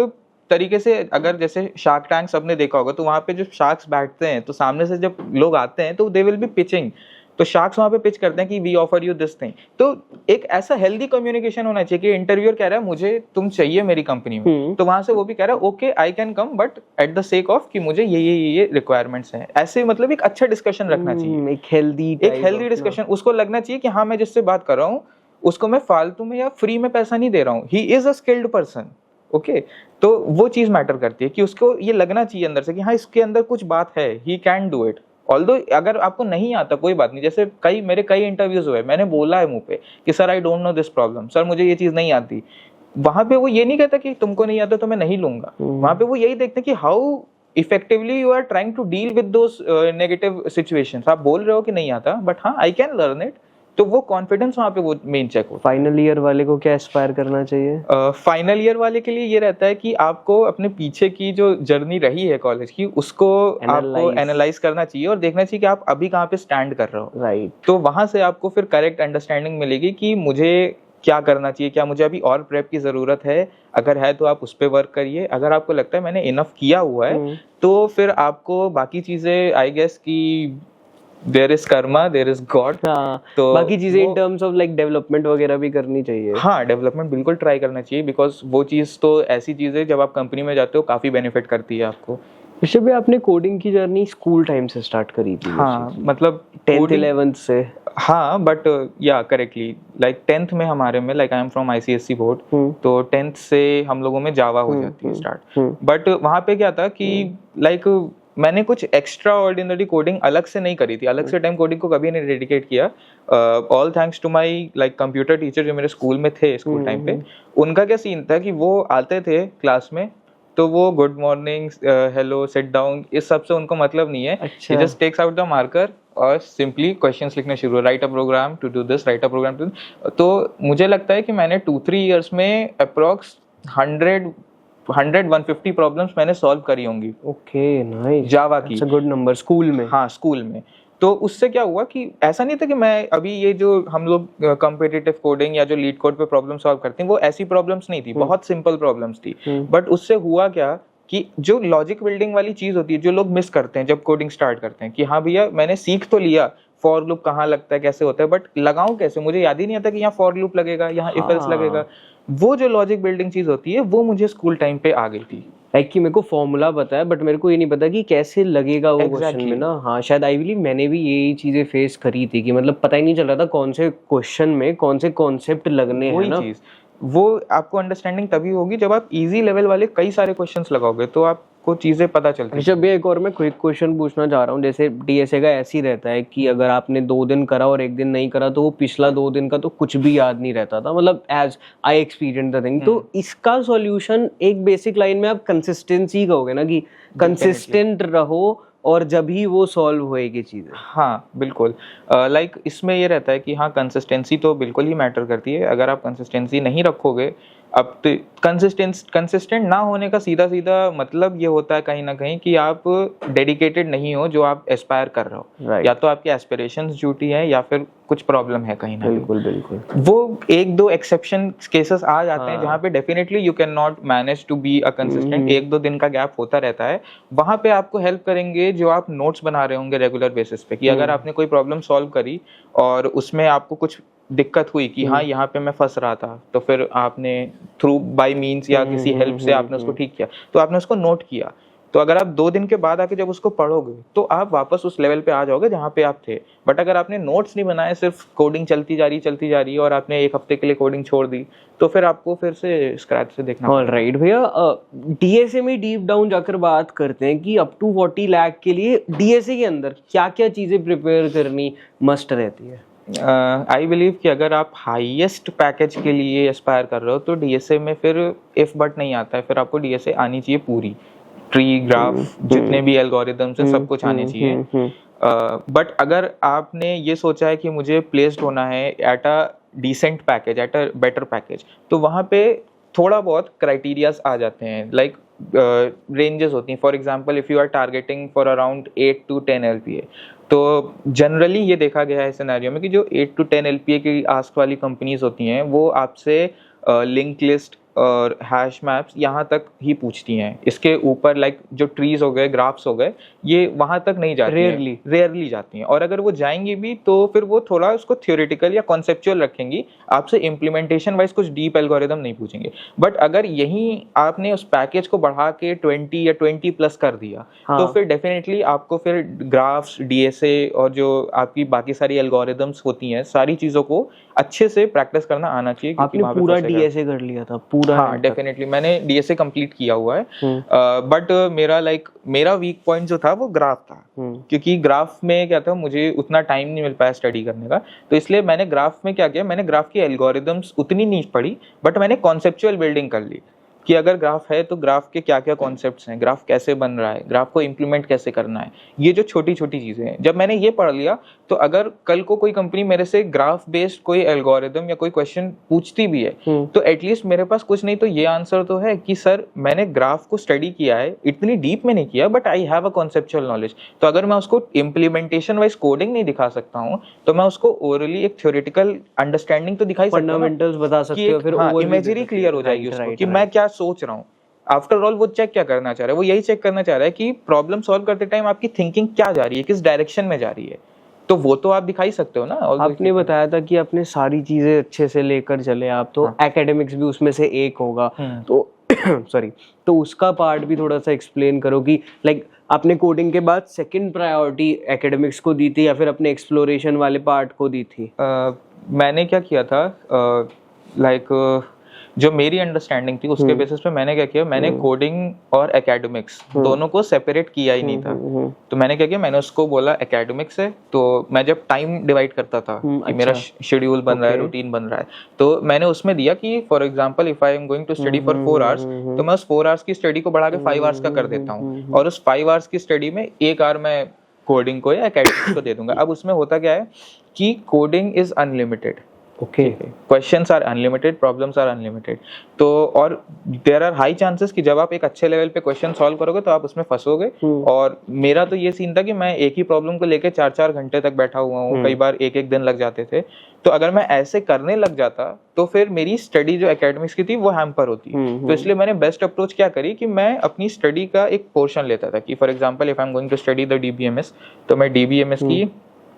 तरीके से, अगर जैसे शार्क टैंक सबने देखा होगा, तो वहाँ पे जो शार्क्स बैठते हैं तो सामने से जब लोग आते हैं तो दे विल बी पिचिंग, तो शार्क्स वहाँ पे पिच करते हैं कि we offer you this thing. तो एक ऐसा हेल्दी कम्युनिकेशन होना चाहिए कि इंटरव्यूअर कह रहा है मुझे तुम चाहिए मेरी कंपनी में, तो वहां से वो भी कह रहा है okay I can come, but at the sake of कि मुझे ये रिक्वायरमेंट्स हैं। ऐसे मतलब एक अच्छा डिस्कशन रखना चाहिए, एक हेल्दी डिस्कशन। उसको लगना चाहिए कि हाँ मैं जिससे बात कर रहा हूँ उसको मैं फालतू में या फ्री में पैसा नहीं दे रहा हूँ, ही is a skilled person. Okay, तो वो चीज मैटर करती है कि उसको ये लगना चाहिए अंदर से कि हाँ इसके अंदर कुछ बात है, he can do it. Although अगर आपको नहीं आता कोई बात नहीं, जैसे मेरे कई इंटरव्यूज हुए, मैंने बोला है मुंह पे कि sir I don't know this problem, sir मुझे ये चीज नहीं आती। वहां पे वो ये नहीं कहता कि तुमको नहीं आता तो मैं नहीं लूंगा, वहां पे वो यही देखते कि how effectively you are trying to deal with those negative situations. आप बोल रहे हो कि नहीं आता बट हाँ आई कैन लर्न इट, तो वो कॉन्फिडेंस वहाँ पे वो मेन चेक हो। फाइनल ईयर वाले को क्या एस्पायर करना चाहिए? फाइनल ईयर वाले के लिए ये रहता है कि आपको अपने पीछे की जो जर्नी रही है कॉलेज की उसको आपको एनालाइज करना चाहिए और देखना चाहिए कि आप अभी कहाँ पे स्टैंड कर रहे हो। राइट। तो वहां से आपको फिर करेक्ट अंडरस्टैंडिंग मिलेगी कि मुझे क्या करना चाहिए, क्या मुझे अभी और प्रेप की जरूरत है। अगर है तो आप उस पर वर्क करिए, अगर आपको लगता है मैंने इनफ किया हुआ है तो फिर आपको बाकी चीजें आई गेस की there is karma there is God. तो बाकी चीजें in terms of like development वगैरह भी करनी चाहिए। हाँ, डेवलपमेंट बिल्कुल ट्राई करना चाहिए, बिकॉज वो चीज तो ऐसी चीज है जब आप कंपनी में जाते हो काफी बेनिफिट करती है आपको। ऋषभ भाई, आपने कोडिंग की जर्नी स्कूल टाइम से स्टार्ट करी थी? हाँ, मतलब 10th 11th से। हाँ, बट या करेक्टली लाइक 10th में हमारे में, like I am from ICSE board, तो 10th से हम लोगों में जावा हो जाती है स्टार्ट। बट वहाँ पे क्या था कि लाइक मैंने कुछ एक्स्ट्रा ऑर्डिनरी कोडिंग अलग से नहीं करी थी, अलग से टाइम कोडिंग को कभी नहीं डेडिकेट किया। All thanks to my like computer teacher जो मेरे स्कूल में थे स्कूल टाइम पे। उनका क्या सीन था कि वो आते थे क्लास में तो वो good morning, hello, sit down, इस सब से उनको मतलब नहीं है। He just takes out the marker और सिंपली क्वेश्चंस लिखना शुरू, write a program to do this, write a program to. तो मुझे लगता है कि मैंने 2-3 इयर्स में अप्रॉक्स 100-150 प्रॉब्लम्स मैंने सॉल्व करी होंगी। ओके, नाइस, जावा की। गुड नंबर स्कूल में। हाँ, स्कूल में। तो उससे क्या हुआ कि ऐसा नहीं था कि मैं अभी ये जो हम लोग कॉम्पिटिटिव कोडिंग या जो लीड कोड पे प्रॉब्लम सॉल्व करते हैं वो ऐसी प्रॉब्लम्स नहीं थी, बहुत सिंपल प्रॉब्लम्स थी। बट उससे हुआ क्या कि जो लॉजिक बिल्डिंग वाली चीज होती है जो लोग मिस करते हैं जब कोडिंग स्टार्ट करते हैं कि हाँ भैया मैंने सीख तो लिया फॉर लूप कहाँ लगता है, कैसे होता है, बट लगाऊं कैसे, मुझे याद ही नहीं आता कि यहाँ फॉर लूप लगेगा, यहाँ इफ एल्स लगेगा। वो जो लॉजिक बिल्डिंग चीज होती है वो मुझे स्कूल टाइम पे आ गई थी। लाइक कि मेरे को फॉर्मूला पता है बट मेरे को ये नहीं पता कि कैसे लगेगा वो क्वेश्चन में ना। हाँ शायद आई बिलीव मैंने भी यही चीजें फेस करी थी कि मतलब पता ही नहीं चल रहा था कौन से क्वेश्चन में कौन से कॉन्सेप्ट लगने हैं ना। वो आपको अंडरस्टैंडिंग तभी होगी जब आप इजी लेवल वाले कई सारे क्वेश्चंस लगाओगे तो आपको चीजें पता चलती हैं। जब एक और मैं क्विक क्वेश्चन पूछना चाह रहा हूँ, जैसे डीएसए का ऐसे ही रहता है कि अगर आपने 2 दिन करा और 1 दिन नहीं करा तो वो पिछला 2 दिन का तो कुछ भी याद नहीं रहता था, मतलब as I experience the thing. तो इसका सॉल्यूशन एक बेसिक लाइन में आप कंसिस्टेंसी कहोगे ना कि कंसिस्टेंट रहो और जब ही वो सॉल्व होएगी चीजें। हाँ बिल्कुल, लाइक इसमें ये रहता है कि हाँ कंसिस्टेंसी तो बिल्कुल ही मैटर करती है। अगर आप कंसिस्टेंसी नहीं रखोगे, अब तो कंसिस्टेंट ना होने का सीधा सीधा मतलब ये होता है कहीं ना कहीं कि आप डेडिकेटेड नहीं हो जो आप एस्पायर कर रहे हो, या तो आपके एस्पिरेशंस झूठी है या फिर कुछ प्रॉब्लम है कहीं ना। बिल्कुल बिल्कुल। वो 1-2 एक्सेप्शन केसेस आ जाते हैं जहाँ पे definitely you can not manage to be a consistent, 1-2 दिन का गैप होता रहता है। वहां पे आपको हेल्प करेंगे जो आप नोट्स बना रहे होंगे रेगुलर बेसिस पे, कि अगर आपने कोई प्रॉब्लम सॉल्व करी और उसमें आपको कुछ दिक्कत हुई कि हाँ यहाँ पे मैं फंस रहा था, तो फिर आपने थ्रू बाय मीन्स या किसी हेल्प से आपने उसको ठीक किया, तो आपने उसको नोट किया। तो अगर आप 2 दिन के बाद आके जब उसको पढ़ोगे तो आप वापस उस लेवल पे आ जाओगे जहाँ पे आप थे। बट अगर आपने नोट्स नहीं बनाए, सिर्फ कोडिंग चलती जा रही और आपने 1 हफ्ते के लिए कोडिंग छोड़ दी, तो फिर आपको फिर से स्क्रैच से देखना। ऑलराइट भैया, डीएसए में डीप डाउन जाकर बात करते हैं कि अप टू 40 लाख के लिए डीएसए के अंदर क्या क्या चीजें प्रिपेयर करनी मस्ट रहती है। आई बिलीव कि अगर आप हाईएस्ट पैकेज के लिए एस्पायर कर रहे हो तो डीएसए में फिर इफ बट नहीं आता है, फिर आपको डीएसए आनी चाहिए पूरी, ट्री ग्राफ जितने भी एल्गोरिदम्स हैं सब कुछ आने चाहिए। बट अगर आपने ये सोचा है कि मुझे प्लेस्ड होना है at a decent package, at a better package, तो वहाँ पे थोड़ा बहुत क्राइटेरियाज आ जाते हैं, लाइक रेंजेस होती हैं। For example if you are targeting for around 8 to 10 LPA, तो जनरली ये देखा गया है सिनेरियो में कि जो 8 to 10 LPA की आस्क वाली कंपनीज होती हैं वो आपसे लिंक लिस्ट और हैश मैप्स यहाँ तक ही पूछती हैं। इसके ऊपर लाइक जो ट्रीज हो गए, ग्राफ्स हो गए, ये वहाँ तक नहीं जाती, रेयरली जाती हैं। और अगर वो जाएंगी भी तो फिर वो थोड़ा उसको थ्योरेटिकल या कॉन्सेप्चुअल रखेंगी, आपसे इम्प्लीमेंटेशन वाइज कुछ डीप एल्गोरिदम नहीं पूछेंगे। बट अगर यही आपने उस पैकेज को बढ़ा के 20 या 20+ कर दिया, तो फिर डेफिनेटली आपको फिर ग्राफ्स, डीएसए और जो आपकी बाकी सारी एल्गोरिदम्स होती हैं, सारी चीज़ों को अच्छे से प्रैक्टिस करना आना चाहिए। आपने पूरा डीएसए कर लिया था पूरा? हाँ डेफिनेटली मैंने डीएसए कंप्लीट किया हुआ है। बट मेरा वीक पॉइंट जो था वो ग्राफ था, क्योंकि ग्राफ में क्या था, मुझे उतना टाइम नहीं मिल पाया स्टडी करने का, तो इसलिए मैंने ग्राफ में क्या किया, मैंने ग्राफ की एल्गोरिदम्स उतनी नहीं पढ़ी, बट मैंने कॉन्सेप्चुअल बिल्डिंग कर ली कि अगर ग्राफ है तो ग्राफ के क्या क्या कॉन्सेप्ट्स हैं, ग्राफ कैसे बन रहा है, ग्राफ को इम्प्लीमेंट कैसे करना है, ये जो छोटी छोटी चीज़ें हैं, जब मैंने ये पढ़ लिया तो अगर कल को कोई कंपनी मेरे से ग्राफ बेस्ड कोई एल्गोरिदम या कोई क्वेश्चन पूछती भी है तो एटलीस्ट मेरे पास कुछ नहीं तो ये आंसर तो है कि सर मैंने ग्राफ को स्टडी किया है, इतनी डीप में नहीं किया, but I have a conceptual knowledge. तो अगर मैं उसको इम्प्लीमेंटेशन वाइज कोडिंग नहीं दिखा सकता हूँ तो मैं उसको ओरली एक थ्योरेटिकल अंडरस्टैंडिंग तो दिखाई सकता हूँ, फंडामेंटल्स बता सकते हो, फिर इमेजरी क्लियर हो जाएगी उसको कि मैं क्या सोच रहा हूँ। आफ्टर ऑल वो चेक क्या करना चाह रहा है, वो यही चेक करना चाह रहा है कि प्रॉब्लम सॉल्व करते टाइम आपकी थिंकिंग क्या जा रही है, किस डायरेक्शन में जा रही है, तो वो तो आप दिखा ही सकते हो ना। आपने बताया था कि आपने सारी चीजें अच्छे से लेकर चले आप, तो एकेडमिक्स भी उसमें से एक होगा, तो सॉरी, तो उसका पार्ट भी थोड़ा सा एक्सप्लेन करो कि लाइक आपने कोडिंग के बाद सेकंड प्रायोरिटी एकेडमिक्स को दी थी या फिर अपने एक्सप्लोरेशन वाले पार्ट को दी थी? मैंने क्या किया था, लाइक जो मेरी अंडरस्टैंडिंग थी उसके बेसिस पे मैंने क्या किया, मैंने कोडिंग और एकेडमिक्स दोनों को सेपरेट किया ही नहीं था। तो मैंने क्या किया, मैंने उसको बोला एकेडमिक्स है, तो मैं जब टाइम डिवाइड करता था कि मेरा शेड्यूल बन रहा है, रूटीन बन रहा है, तो मैंने उसमें दिया कि for example if I am going to study for 4 hours, तो मैं उस 4 आवर्स की स्टडी को बढ़ा के 5 आवर्स का कर देता हूँ, और उस 5 आवर्स की स्टडी में 1 आवर मैं कोडिंग को या एकेडमिक्स को दे दूंगा। अब उसमें होता क्या है कि coding is unlimited, okay, questions are unlimited, problems are unlimited, तो और देयर आर हाई चांसेस कि जब आप एक अच्छे लेवल पे क्वेश्चन सॉल्व करोगे तो आप उसमें फंसोगे। और मेरा तो ये सीन था कि मैं एक ही प्रॉब्लम को लेके 4-4 घंटे तक बैठा हुआ हूँ, कई बार 1-1 दिन लग जाते थे। तो अगर मैं ऐसे करने लग जाता तो फिर मेरी स्टडी जो एकेडमिक्स की थी वो हैम्पर होती। तो इसलिए मैंने बेस्ट अप्रोच क्या करी कि मैं अपनी स्टडी का एक पोर्शन लेता था कि for example if I am going to study the DBMS, तो मैं डीबीएमएस की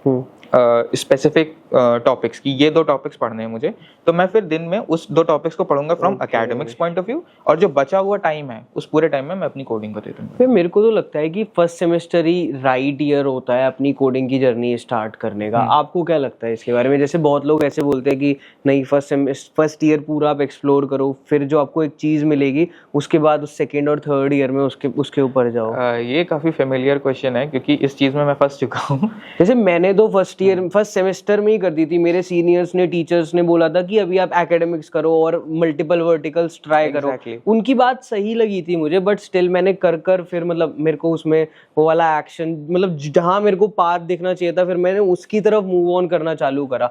स्पेसिफिक टॉपिक्स की ये 2 टॉपिक्स पढ़ने हैं मुझे, तो मैं फिर दिन में उस 2 टॉपिक्स को पढ़ूंगा from academics point of view, और जो बचा हुआ टाइम है उस पूरे टाइम में मैं अपनी कोडिंग को दे दूंगा। फिर मेरे को तो लगता है कि फर्स्ट सेमेस्टर ही राइट ईयर होता है अपनी कोडिंग की जर्नी स्टार्ट करने का। आपको क्या लगता है इसके बारे में? जैसे बहुत लोग ऐसे बोलते हैं कि नहीं, फर्स्ट ईयर पूरा आप एक्सप्लोर करो, फिर जो आपको एक चीज मिलेगी उसके बाद उस सेकेंड और थर्ड ईयर में उसके ऊपर जाओ। ये काफी फेमिलियर क्वेश्चन है क्योंकि इस चीज में मैं फंस चुका हूँ। जैसे मैंने तो फर्स्ट सेमेस्टर में ही कर दी थी। मेरे सीनियर्स ने, टीचर्स ने बोला था कि अभी आप एकेडमिक्स करो और मल्टीपल वर्टिकल्स ट्राई करो। उनकी बात सही लगी थी मुझे, बट स्टिल मैंने कर फिर मतलब मेरे को उसमें वो वाला एक्शन, मतलब जहाँ मेरे को पाथ दिखना चाहिए था, फिर मैंने उसकी तरफ मूव ऑन करना चालू करा।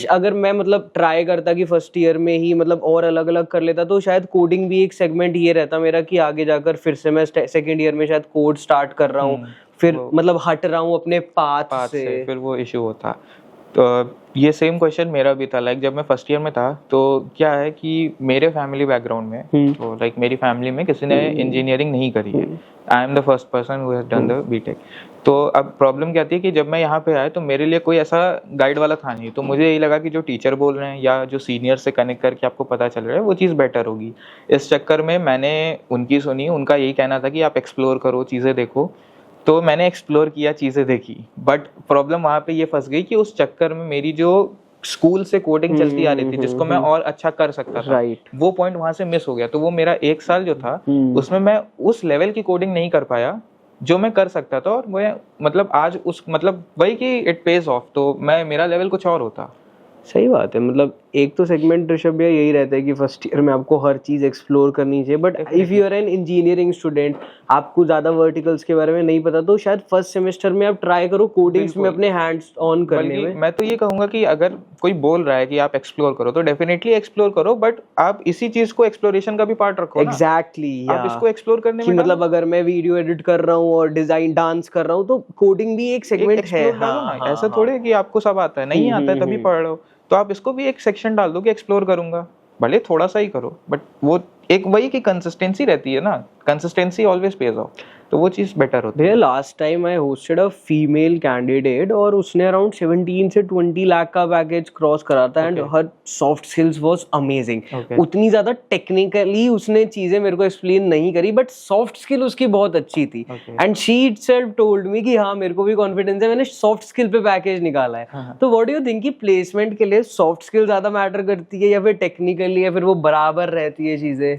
अगर मैं मतलब ट्राई करता कि फर्स्ट ईयर में ही मतलब और अलग अलग कर लेता, तो शायद कोडिंग भी एक सेगमेंट ये रहता मेरा कि आगे जाकर फिर से मैं सेकेंड ईयर में शायद कोड स्टार्ट कर रहा हूँ, फिर मतलब हट रहा हूँ अपने पाथ से, फिर वो इशू होता। तो ये सेम क्वेश्चन मेरा भी था। लाइक जब मैं फर्स्ट ईयर में था तो क्या है कि मेरे फैमिली बैकग्राउंड में तो लाइक मेरी फैमिली में किसी ने इंजीनियरिंग नहीं करी है। I am the first person who has done the BTech. तो अब प्रॉब्लम क्या आती है कि जब मैं यहाँ पे आया तो मेरे लिए कोई ऐसा गाइड वाला था नहीं, तो मुझे यही लगा कि जो टीचर बोल रहे हैं या जो सीनियर से कनेक्ट करके आपको पता चल रहा है वो चीज़ बेटर होगी। इस चक्कर में मैंने उनकी सुनी, उनका यही कहना था कि आप एक्सप्लोर करो, चीज़ें देखो। तो मैंने एक्सप्लोर किया, चीज़ें देखी, बट प्रॉब्लम वहाँ पे ये फंस गई कि उस चक्कर में मेरी जो स्कूल से कोडिंग चलती आ रही थी जिसको मैं और अच्छा कर सकता था, वो पॉइंट वहाँ से मिस हो गया। तो वो मेरा 1 साल जो था उसमें मैं उस लेवल की कोडिंग नहीं कर पाया जो मैं कर सकता था। और मैं मतलब आज उस मतलब वही कि इट पेज ऑफ, तो मेरा लेवल कुछ और होता। सही बात है। मतलब एक तो सेगमेंट ऋषभ भैया यही रहता है कि फर्स्ट ईयर में आपको हर चीज एक्सप्लोर करनी चाहिए, but if you are an engineering student, आपको ज्यादा वर्टिकल्स के बारे में नहीं पता, तो शायद फर्स्ट सेमेस्टर में आप ट्राई करो कोडिंग्स में अपने हैंड्स ऑन करने में। मैं तो ये कहूंगा कि अगर कोई बोल रहा है कि आप एक्सप्लोर करो तो डेफिनेटली एक्सप्लोर करो, बट आप इसी चीज को एक्सप्लोरेशन का भी पार्ट रखो। एग्जैक्टली, आप इसको एक्सप्लोर करने में मतलब अगर मैं वीडियो एडिट कर रहा हूँ और डिजाइन डांस कर रहा हूँ तो कोडिंग भी एक सेगमेंट है। ऐसा थोड़े कि आपको सब आता है, नहीं आता है तभी पढ़ रहे हो, तो आप इसको भी एक सेक्शन डाल दो कि एक्सप्लोर करूंगा, भले थोड़ा सा ही करो, बट वो एक वही की कंसिस्टेंसी रहती है ना, कंसिस्टेंसी ऑलवेज पेज ऑफ, तो वो चीज बेटर होती है। Last time I hosted a female candidate और उसने अराउंड 17 से 20 लाख का पैकेज क्रॉस करा था and her soft skills was amazing. उतनी ज्यादा टेक्निकली उसने चीजें मेरे को एक्सप्लेन नहीं करी, बट सॉफ्ट स्किल उसकी बहुत अच्छी थी and she itself told me कि हाँ मेरे को भी कॉन्फिडेंस है, मैंने सॉफ्ट स्किल पे पैकेज निकाला है। तो व्हाट डू यू थिंक कि प्लेसमेंट के लिए सॉफ्ट स्किल ज्यादा मैटर करती है या फिर टेक्निकली, या फिर वो बराबर रहती है चीजें?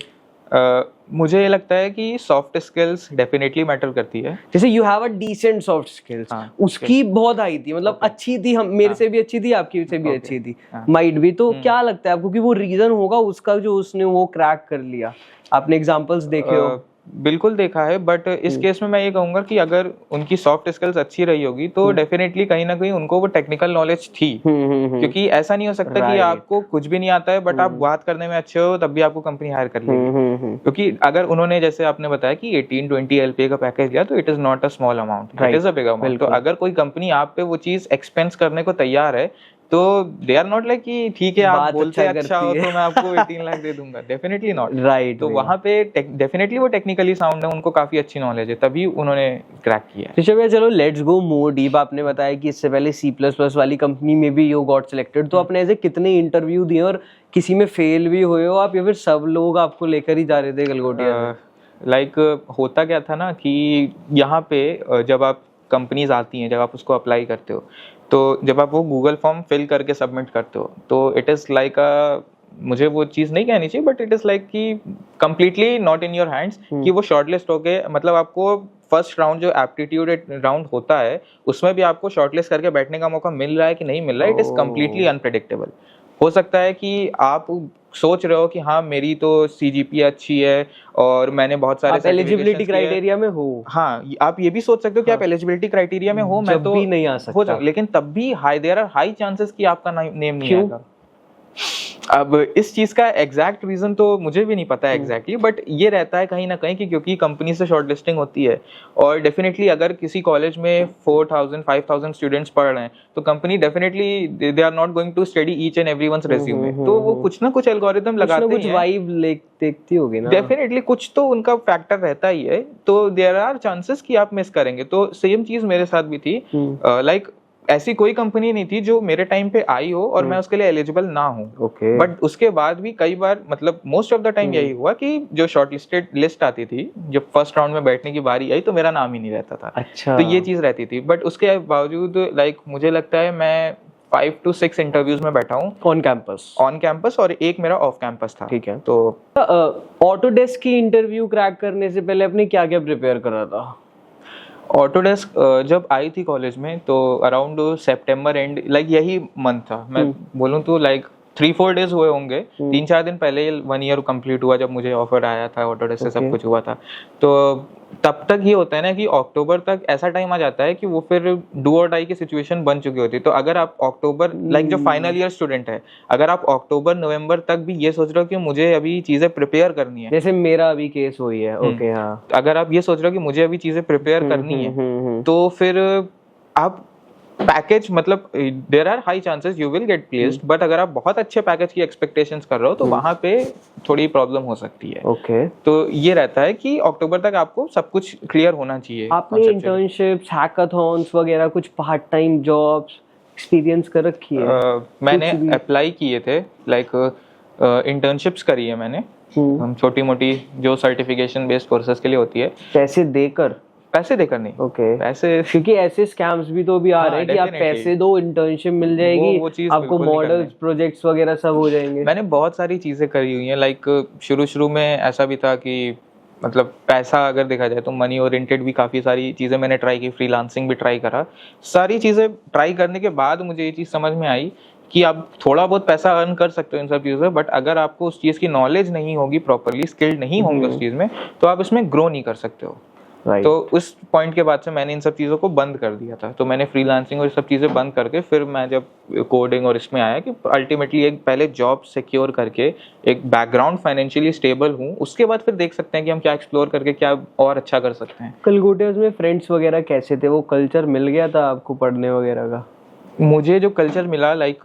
मुझे ये लगता है कि सॉफ्ट स्किल्स डेफिनेटली मैटर करती है। जैसे you have a decent soft skills, उसकी बहुत हाई थी, मतलब अच्छी थी, हम मेरे से भी अच्छी थी, आपकी से भी अच्छी थी, माइट भी। तो क्या लगता है आपको कि वो रीजन होगा उसका जो उसने वो क्रैक कर लिया? आपने एग्जांपल्स देखे हो? बिल्कुल देखा है, बट इस केस में मैं ये कहूंगा कि अगर उनकी सॉफ्ट स्किल्स अच्छी रही होगी तो डेफिनेटली कहीं ना कहीं उनको वो टेक्निकल नॉलेज थी। क्योंकि ऐसा नहीं हो सकता कि आपको कुछ भी नहीं आता है बट आप बात करने में अच्छे हो तब भी आपको कंपनी हायर कर लेगी। क्योंकि अगर उन्होंने जैसे आपने बताया कि 18-20 LPA का पैकेज लिया तो it is not a small amount, it is a big amount. तो अगर कोई कंपनी आप पे वो चीज एक्सपेंस करने को तैयार है तो दे आर नॉट लाइक कि ठीक है आप बोलते अच्छा हो तो मैं आपको 18 लाख दे दूंगा, डेफिनेटली नॉट। राइट, तो वहाँ पे डेफिनेटली वो टेक्निकली साउंड है, उनको काफी अच्छी नॉलेज है, तभी उन्होंने क्रैक किया है। ऋषभ भैया चलो लेट्स गो मोर डीप। आपने बताया कि इससे पहले C++ वाली कंपनी में भी यू गॉट सिलेक्टेड, तो आपने ऐसे कितने इंटरव्यू दिए और किसी में फेल भी हुए हो आप, या फिर सब लोग आपको लेकर ही जा रहे थे गलगोटिया? लाइक होता क्या था ना कि यहाँ पे जब आप कंपनीज आती हैं, जब आप उसको अप्लाई करते हो, तो जब आप वो गूगल फॉर्म फिल करके सबमिट करते हो तो इट इज़ लाइक मुझे वो चीज़ नहीं कहनी चाहिए बट इट इज़ लाइक कि completely not in your hands कि वो शॉर्टलिस्ट होके, मतलब आपको फर्स्ट राउंड जो एप्टीट्यूड राउंड होता है उसमें भी आपको शॉर्टलिस्ट करके बैठने का मौका मिल रहा है कि नहीं मिल रहा है, इट इज़ कम्प्लीटली अनप्रेडिक्टेबल। हो सकता है कि आप सोच रहे हो कि हाँ मेरी तो CGPA अच्छी है और मैंने बहुत सारे एलिजिबिलिटी क्राइटेरिया में हो, हाँ आप ये भी सोच सकते हो कि आप एलिजिबिलिटी क्राइटेरिया में हो, मैं तो भी नहीं आ सकता, लेकिन तब भी देयर आर हाई चांसेस कि आपका नेम नहीं आएगा। अब इस चीज का एग्जैक्ट रीजन तो मुझे भी नहीं पता है एग्जैक्टली, बट ये रहता है कहीं ना कहीं कि क्योंकि कंपनी से शॉर्टलिस्टिंग होती है और डेफिनेटली अगर किसी कॉलेज में 4000-5000 स्टूडेंट्स पढ़ रहे हैं तो company definitely they are not going to study each and everyone's resume, तो वो कुछ ना कुछ एल्गोरिथम लगाते हैं, कुछ वाइब देखती होगी ना, डेफिनेटली कुछ तो उनका फैक्टर रहता ही है, तो देयर आर चांसेस कि आप मिस करेंगे। तो सेम चीज मेरे साथ भी थी। लाइक ऐसी कोई कंपनी नहीं थी जो मेरे टाइम पे आई हो और मैं उसके लिए एलिजिबल ना हूँ। ओके। बट उसके बाद भी कई बार मतलब मोस्ट ऑफ द टाइम यही हुआ कि जो शॉर्ट लिस्टेड लिस्ट आती थी, जब फर्स्ट राउंड में बैठने की बारी आई तो मेरा नाम ही नहीं रहता था। अच्छा। तो ये चीज रहती थी। बट उसके बावजूद लाइक मुझे लगता है मैं 5 to 6 इंटरव्यूज में बैठा हूँ ऑन कैंपस और एक मेरा ऑफ कैंपस था। ठीक है। तो ऑटोडेस्क की इंटरव्यू क्रैक करने से पहले अपने क्या क्या प्रिपेयर करा था? ऑटोडेस्क जब आई थी कॉलेज में तो अराउंड सितंबर एंड लाइक यही मंथ था। मैं बोलूँ तो लाइक 3-4 डेज हुए होंगे, 3-4 दिन पहले 1 ईयर कंप्लीट हुआ जब मुझे ऑफर आया था ऑटोडेस्क से। सब कुछ हुआ था। तो तब तक ये होता है ना कि अक्टूबर तक ऐसा टाइम आ जाता है कि वो फिर डू और डाई की सिचुएशन बन चुकी होती है। तो अगर आप अक्टूबर लाइक जो फाइनल ईयर स्टूडेंट है, अगर आप अक्टूबर नवंबर तक भी ये सोच रहे हो कि मुझे अभी चीजें प्रिपेयर करनी है, जैसे मेरा अभी केस हुई है, ओके हाँ, अगर आप ये सोच रहे हो कि मुझे अभी चीजें प्रिपेयर करनी है तो फिर आप पैकेज मतलब there are high chances you will get placed. But अगर आप बहुत अच्छे पैकेज की एक्सपेक्टेशंस कर रहे हो तो वहां पे थोड़ी प्रॉब्लम हो सकती है। ओके। तो ये रहता है कि अक्टूबर तक आपको सब कुछ क्लियर होना चाहिए। आपने इंटर्नशिप्स, हैकाथॉन्स वगैरह कुछ पार्ट टाइम जॉब्स एक्सपीरियंस कर रखी है? मैंने अप्लाई किए थे, लाइक इंटर्नशिप्स करी है मैंने। हम छोटी मोटी जो सर्टिफिकेशन बेस्ड कोर्सेज के लिए होती है। पैसे देकर नहीं। ओके। पैसे, क्योंकि ऐसे स्कैम्स भी तो अभी आ रहे हैं कि आप पैसे दो, इंटर्नशिप मिल जाएगी, आपको मॉडल्स प्रोजेक्ट्स वगैरह सब हो जाएंगे। मैंने बहुत सारी चीजें करी हुई हैं। लाइक शुरू में ऐसा भी था कि मतलब पैसा अगर देखा जाए तो मनी ओरिएंटेड भी काफ़ी सारी चीज़ें मैंने ट्राई की, फ्रीलांसिंग भी ट्राई करा। सारी चीज़ें ट्राई करने के बाद मुझे ये चीज़ समझ में आई कि आप थोड़ा बहुत पैसा अर्न कर सकते हो इन सब चीज़ों से, बट अगर आपको उस चीज़ की नॉलेज नहीं होगी, प्रॉपरली स्किल्ड नहीं होंगे उस चीज़ में, तो आप इसमें ग्रो नहीं कर सकते हो। तो उस पॉइंट के बाद से मैंने इन सब चीज़ों को बंद कर दिया था। तो मैंने फ्रीलांसिंग और सब चीज़ें बंद करके फिर मैं जब कोडिंग और इसमें आया कि अल्टीमेटली एक पहले जॉब सिक्योर करके एक बैकग्राउंड फाइनेंशियली स्टेबल हूँ, उसके बाद फिर देख सकते हैं कि हम क्या एक्सप्लोर करके क्या और अच्छा कर सकते हैं। गलगोटियास में फ्रेंड्स वगैरह कैसे थे? वो कल्चर मिल गया था आपको पढ़ने वगैरह का? मुझे जो कल्चर मिला लाइक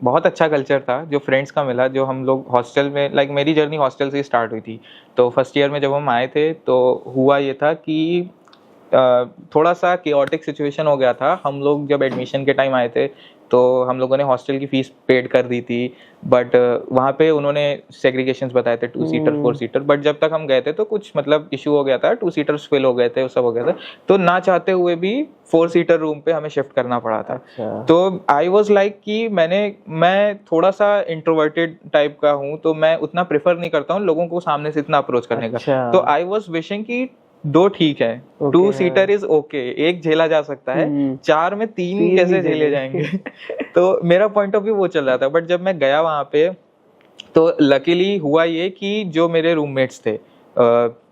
बहुत अच्छा कल्चर था जो फ्रेंड्स का मिला। जो हम लोग हॉस्टल में, लाइक मेरी जर्नी हॉस्टल से स्टार्ट हुई थी। तो फर्स्ट ईयर में जब हम आए थे तो हुआ ये था कि थोड़ा सा केओटिक सिचुएशन हो गया था। हम लोग जब एडमिशन के टाइम आए थे तो हम लोगों ने हॉस्टल की फीस पेड कर दी थी, बट वहाँ पे उन्होंने सेग्रीगेशंस बताए थे 2 सीटर 4 सीटर। बट जब तक हम गए थे तो कुछ मतलब इशू हो गया था, 2 सीटर्स फिल हो गए थे, वो सब हो गया था। तो ना चाहते हुए भी 4 सीटर रूम पे हमें शिफ्ट करना पड़ा था। तो आई वाज लाइक कि मैं थोड़ा सा इंट्रोवर्टेड टाइप का हूँ, तो मैं उतना प्रेफर नहीं करता हूँ लोगों को सामने से इतना अप्रोच करने का। तो आई वाज विशिंग कि 2 ठीक है, 2 सीटर इज ओके, एक झेला जा सकता है, 4 में 3 कैसे झेले जाएंगे। तो मेरा पॉइंट ऑफ व्यू वो चल रहा था। बट जब मैं गया वहां पे तो लकीली हुआ ये कि जो मेरे रूममेट्स थे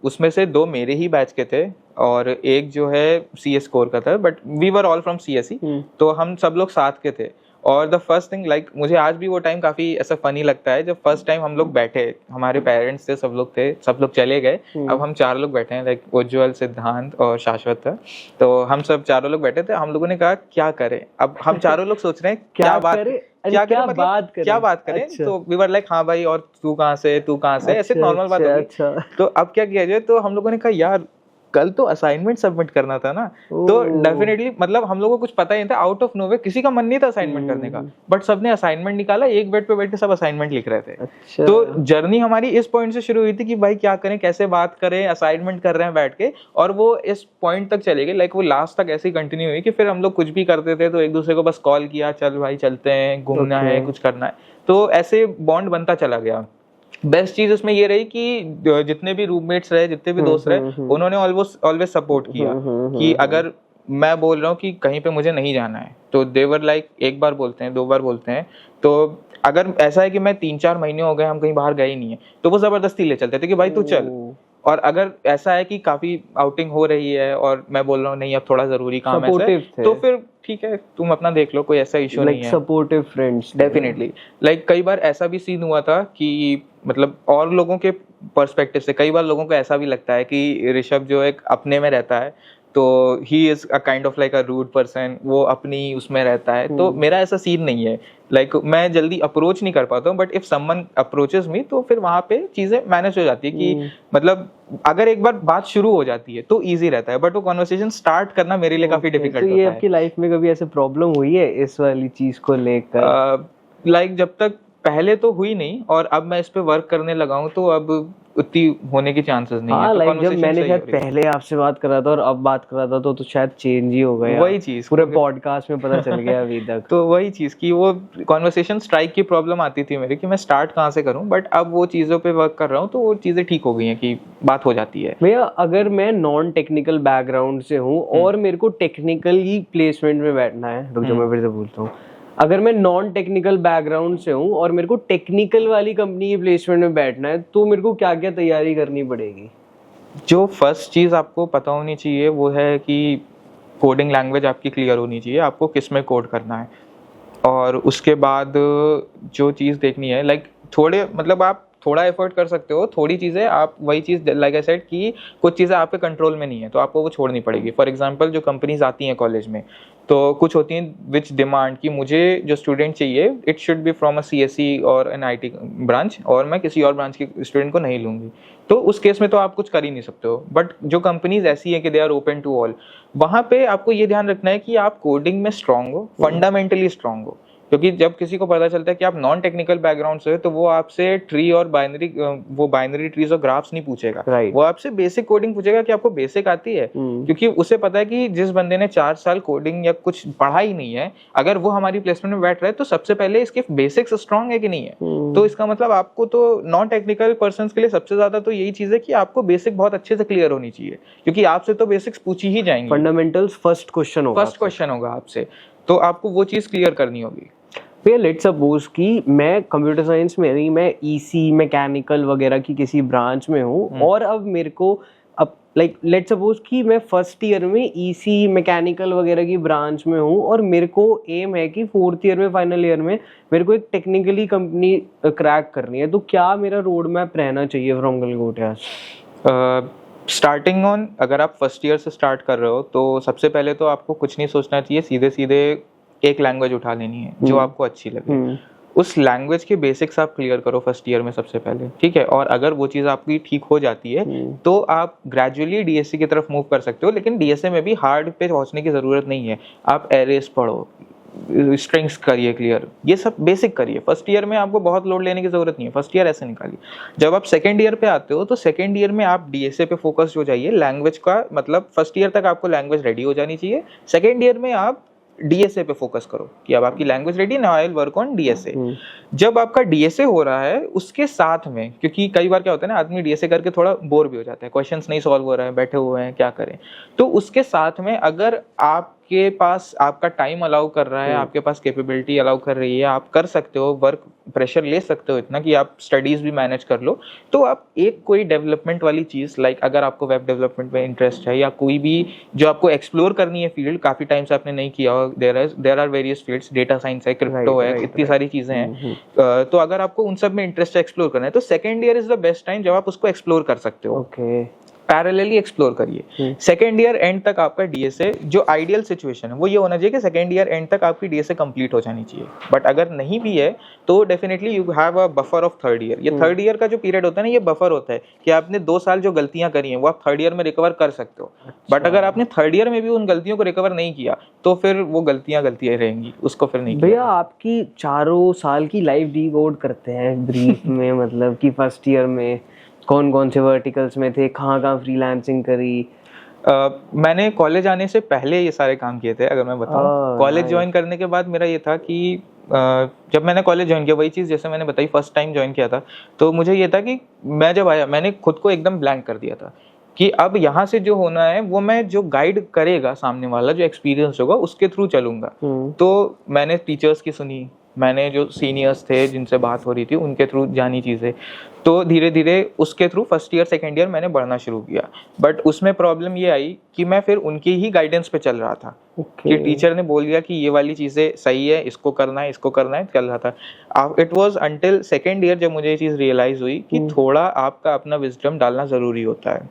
उसमें से 2 मेरे ही बैच के थे और एक जो है CS कोर का था, but we were all from CSE। तो हम सब लोग साथ के थे। और द फर्स्ट थिंग, लाइक मुझे आज भी वो टाइम काफ़ी ऐसा फनी लगता है जब फर्स्ट टाइम हम लोग बैठे, हमारे पेरेंट्स थे, सब लोग चले गए, अब हम 4 लोग बैठे हैं, लाइक उज्ज्वल, सिद्धांत और शाश्वत था। तो हम सब 4 लोग बैठे थे। हम लोगों ने कहा क्या करें। अब हम 4 लोग सोच रहे हैं क्या बात करें। अच्छा। तो वी वर लाइक हाँ भाई, और तू कहाँ से, ऐसे नॉर्मल बात होगी। तो अब क्या किया जाए, तो हम लोगों ने कहा यार कल तो असाइनमेंट सबमिट करना था ना। तो डेफिनेटली मतलब हम लोगों को कुछ पता ही नहीं था, आउट ऑफ नोवे किसी का मन नहीं था असाइनमेंट करने का, बट सबने असाइनमेंट निकाला, एक बेड पे बैठ के सब असाइनमेंट लिख रहे थे। अच्छा। तो जर्नी हमारी इस पॉइंट से शुरू हुई थी कि भाई क्या करें, कैसे बात करें, असाइनमेंट कर रहे हैं बैठ के, और वो इस पॉइंट तक चले गए। लाइक वो लास्ट तक ऐसे ही कंटिन्यू हुई कि फिर हम लोग कुछ भी करते थे तो एक दूसरे को बस कॉल किया, चल भाई चलते हैं, घूमना है, कुछ करना है। तो ऐसे बॉन्ड बनता चला गया। बेस्ट चीज उसमें ये रही कि जितने भी रूममेट्स रहे, जितने भी दोस्त रहे, उन्होंने ऑलवेज सपोर्ट किया कि अगर मैं बोल रहा हूँ कि कहीं पे मुझे नहीं जाना है तो देवर लाइक एक बार बोलते हैं, 2 बार बोलते हैं। तो अगर ऐसा है कि मैं 3-4 महीने हो गए हम कहीं बाहर गए ही नहीं है तो वो जबरदस्ती ले चलते थे कि भाई तू चल। और अगर ऐसा है कि काफी आउटिंग हो रही है और मैं बोल रहा हूँ नहीं अब थोड़ा जरूरी काम है, तो फिर ठीक है तुम अपना देख लो, कोई ऐसा इशू नहीं है। Supportive friends, definitely. लाइक कई बार ऐसा भी सीन हुआ था कि मतलब और लोगों के पर्सपेक्टिव से कई बार लोगों को ऐसा भी लगता है कि ऋषभ जो एक अपने में रहता है, तो he is a kind of like a rude person, वो अपनी उसमें रहता है। तो मेरा ऐसा सीन नहीं है, लाइक मैं जल्दी अप्रोच नहीं कर पाता हूँ, बट इफ समवन अप्रोचेस मी तो फिर वहाँ पे चीजें मैनेज हो जाती है कि मतलब अगर एक बार बात शुरू हो जाती है तो इजी रहता है, बट वो कॉन्वर्सेशन स्टार्ट करना मेरे लिए काफी डिफिकल्ट होता है। तो ये आपकी लाइफ में कभी ऐसे प्रॉब्लम हुई है इस वाली चीज को लेकर? लाइक जब तक पहले तो हुई नहीं, और अब मैं इस पे वर्क करने लगा हूँ तो अब उतनी होने की चांसेस नहीं है। तो लाइक जब मैंने शायद पहले आपसे बात कर रहा था और अब बात कर रहा था तो शायद चेंज ही हो गया। वही चीज पूरे पॉडकास्ट में पता चल गया अभी तक। तो वही चीज की वो कॉन्वर्सेशन स्ट्राइक की प्रॉब्लम आती थी मेरी कि मैं स्टार्ट कहाँ से करूँ, बट अब वो चीजों पे वर्क कर रहा हूँ तो वो चीजें ठीक हो गई हैं कि बात हो जाती है। भैया अगर मैं नॉन टेक्निकल बैकग्राउंड से हूँ और मेरे को टेक्निकल ही प्लेसमेंट में बैठना है, रुक जाओ मैं फिर से बोलता हूँ, अगर मैं नॉन टेक्निकल बैकग्राउंड से हूँ और मेरे को टेक्निकल वाली कंपनी की प्लेसमेंट में बैठना है तो मेरे को क्या क्या तैयारी करनी पड़ेगी? जो फर्स्ट चीज आपको पता होनी चाहिए वो है कि कोडिंग लैंग्वेज आपकी क्लियर होनी चाहिए, आपको किस में कोड करना है। और उसके बाद जो चीज़ देखनी है, लाइक थोड़े मतलब आप थोड़ा एफर्ट कर सकते हो, थोड़ी चीज़ें आप वही चीज़ लाइक आई सेड कि कुछ चीज़ें आपके कंट्रोल में नहीं है तो आपको वो छोड़नी पड़ेगी। फॉर एग्जांपल जो कंपनीज आती हैं कॉलेज में तो कुछ होती हैं विच डिमांड कि मुझे जो स्टूडेंट चाहिए it should be from a CSE और एन IT ब्रांच, और मैं किसी और ब्रांच के स्टूडेंट को नहीं लूँगी। तो उस केस में तो आप कुछ कर ही नहीं सकते हो। बट जो कंपनीज ऐसी है कि they are open to all, वहाँ पे आपको ये ध्यान रखना है कि आप कोडिंग में स्ट्रांग हो, फंडामेंटली स्ट्रांग हो। क्योंकि जब किसी को पता चलता है कि आप नॉन टेक्निकल बैकग्राउंड से हो तो वो आपसे ट्री और बाइनरी ट्रीज और ग्राफ्स नहीं पूछेगा, वो आपसे बेसिक कोडिंग पूछेगा कि आपको बेसिक आती है। क्योंकि उसे पता है कि जिस बंदे ने 4 साल कोडिंग या कुछ पढ़ा ही नहीं है, अगर वो हमारी प्लेसमेंट में बैठ रहा है तो सबसे पहले इसके बेसिक्स स्ट्रांग है कि नहीं है। तो इसका मतलब आपको तो नॉन टेक्निकल पर्सन के लिए सबसे ज्यादा तो यही चीज है कि आपको बेसिक बहुत अच्छे से क्लियर होनी चाहिए, क्योंकि आपसे तो बेसिक्स पूछी ही जाएंगे। फंडामेंटल्स फर्स्ट क्वेश्चन होगा आपसे, तो आपको वो चीज क्लियर करनी होगी। भैया लेट्स सपोज कि मैं कंप्यूटर साइंस में नहीं, मैं EC मैकेनिकल वगैरह की किसी ब्रांच में हूँ और अब मेरे को अब लाइक लेट्स सपोज कि मैं फर्स्ट ईयर में EC मैकेनिकल वगैरह की ब्रांच में हूँ और मेरे को एम है कि 4th ईयर में फाइनल ईयर में मेरे को एक टेक्निकली कंपनी क्रैक करनी है, तो क्या मेरा रोड मैप रहना चाहिए फ्रॉम गलगोटियास? स्टार्टिंग ऑन, अगर आप फर्स्ट ईयर से स्टार्ट कर रहे हो तो सबसे पहले तो आपको कुछ नहीं सोचना चाहिए, सीधे सीधे एक लैंग्वेज उठा लेनी है जो आपको अच्छी लगे। उस लैंग्वेज के बेसिक्स आप क्लियर करो फर्स्ट ईयर में सबसे पहले, ठीक है। और अगर वो चीज़ आपकी ठीक हो जाती है तो आप ग्रेजुअली DSA की तरफ मूव कर सकते हो, लेकिन DSA में भी हार्ड पे पहुंचने की ज़रूरत नहीं है। आप एरेस पढ़ो, स्ट्रिंग्स करिए क्लियर, ये सब बेसिक करिए। फर्स्ट ईयर में आपको बहुत लोड लेने की जरूरत नहीं है, फर्स्ट ईयर ऐसे निकालिए। जब आप सेकंड ईयर पे आते हो तो सेकंड ईयर में आप DSA पे फोकस हो जाइए। लैंग्वेज का मतलब फर्स्ट ईयर तक आपको लैंग्वेज रेडी हो जानी चाहिए, सेकंड ईयर में आप DSA पे फोकस करो कि अब आपकी language ready, now I will work on DSA। जब आपका DSA हो रहा है उसके साथ में, क्योंकि कई बार क्या होता है ना, आदमी DSA करके थोड़ा बोर भी हो जाता है, क्वेश्चंस नहीं सॉल्व हो रहा है, बैठे हुए हैं, क्या करें। तो उसके साथ में अगर आपके पास आपका टाइम अलाउ कर रहा है, आपके पास कैपेबिलिटी अलाउ कर रही है, आप कर सकते हो, वर्क प्रेशर ले सकते हो इतना कि आप स्टडीज भी मैनेज कर लो, तो आप एक कोई डेवलपमेंट वाली चीज, लाइक अगर आपको वेब डेवलपमेंट में इंटरेस्ट है या कोई भी जो आपको एक्सप्लोर करनी है फील्ड, काफी टाइम से आपने नहीं किया हो, there are various fields, data science है, क्रिप्टो है, इतनी सारी चीजें हैं। तो अगर आपको उन सब में इंटरेस्ट है, एक्सप्लोर करना है, तो second year is the best time जब आप उसको एक्सप्लोर कर सकते हो। पैरेलली एक्सप्लोर करिए। सेकेंड ईयर एंड तक आपका DSA, जो आइडियल सिचुएशन है वो ये होना चाहिए कि सेकेंड ईयर एंड तक आपकी DSA कंप्लीट हो जानी चाहिए। बट अगर नहीं भी है तो definitely you have a buffer of third year. ये थर्ड ईयर का जो पीरियड होता है ना, ये बफर होता है कि आपने 2 साल जो गलतियां करी हैं वो आप थर्ड ईयर में रिकवर कर सकते हो। बट अगर आपने थर्ड ईयर में भी उन गलतियों को रिकवर नहीं किया तो फिर वो गलतियां रहेंगी, उसको फिर नहीं। भैया आपकी 4 साल की लाइफ डिकोड करते हैं ब्रीफ में, मतलब कि फर्स्ट ईयर में कौन कौन से वर्टिकल्स में थे, कहाँ फ्रीलांसिंग करी? मैंने कॉलेज आने से पहले ये सारे काम किए थे। अगर मैं बताऊं, कॉलेज ज्वाइन करने के बाद मेरा ये था कि जब मैंने कॉलेज ज्वाइन किया, वही चीज़ जैसे मैंने बताई, फर्स्ट टाइम ज्वाइन किया था, तो मुझे ये था कि मैं जब आया मैंने खुद को एकदम ब्लैंक कर दिया था कि अब यहाँ से जो होना है वो मैं जो गाइड करेगा सामने वाला, जो एक्सपीरियंस होगा उसके थ्रू चलूंगा। तो मैंने टीचर्स की सुनी, मैंने जो सीनियर्स थे जिनसे बात हो रही थी उनके थ्रू जानी चीज़ें, तो धीरे धीरे उसके through first year second year मैंने बढ़ना शुरू किया। बट उसमें प्रॉब्लम ये आई कि मैं फिर उनकी ही गाइडेंस पे चल रहा था कि टीचर ने बोल दिया कि ये वाली चीज़ें सही है, इसको करना है, चल रहा था। It was until second year जब मुझे ये चीज़ रियलाइज हुई कि थोड़ा आपका अपना विजडम डालना ज़रूरी होता है।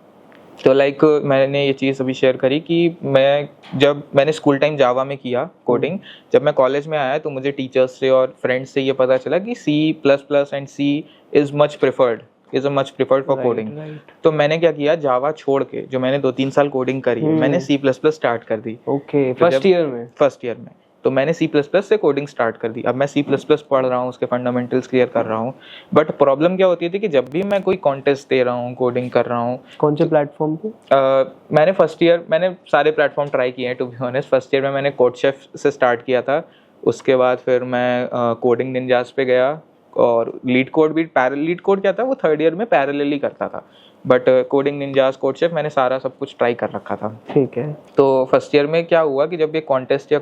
तो लाइक मैंने ये चीज़ अभी शेयर करी कि जब मैंने स्कूल टाइम जावा में किया कोडिंग, जब मैं कॉलेज में आया तो मुझे टीचर्स से और फ्रेंड्स से ये पता चला कि C++ and C is much preferred for coding. तो मैंने क्या किया, जावा छोड़ के जो मैंने 2-3 साल कोडिंग करी है, मैंने C++ स्टार्ट कर दी। ओके, फर्स्ट ईयर में तो मैंने C++ से कोडिंग स्टार्ट कर दी। अब मैं C++ पढ़ रहा हूँ, उसके फंडामेंटल्स क्लियर कर रहा हूँ। बट प्रॉब्लम क्या होती थी कि जब भी मैं कोई कॉन्टेस्ट दे रहा हूँ, कोडिंग कर रहा हूँ, कौन से प्लेटफॉर्म पे? मैंने फर्स्ट ईयर मैंने सारे प्लेटफॉर्म ट्राई किए हैं to be honest. First year में मैंने कोडशेफ से स्टार्ट किया था, उसके बाद फिर मैं कोडिंग निंजास पे गया, और लीड कोड क्या था, वो थर्ड ईयर में पैरेलली करता था। बट कोडिंग निंजास, कोडशेफ, मैंने सारा सब कुछ ट्राई कर रखा था। ठीक है। तो फर्स्ट ईयर में क्या हुआ कि जब ये कॉन्टेस्ट या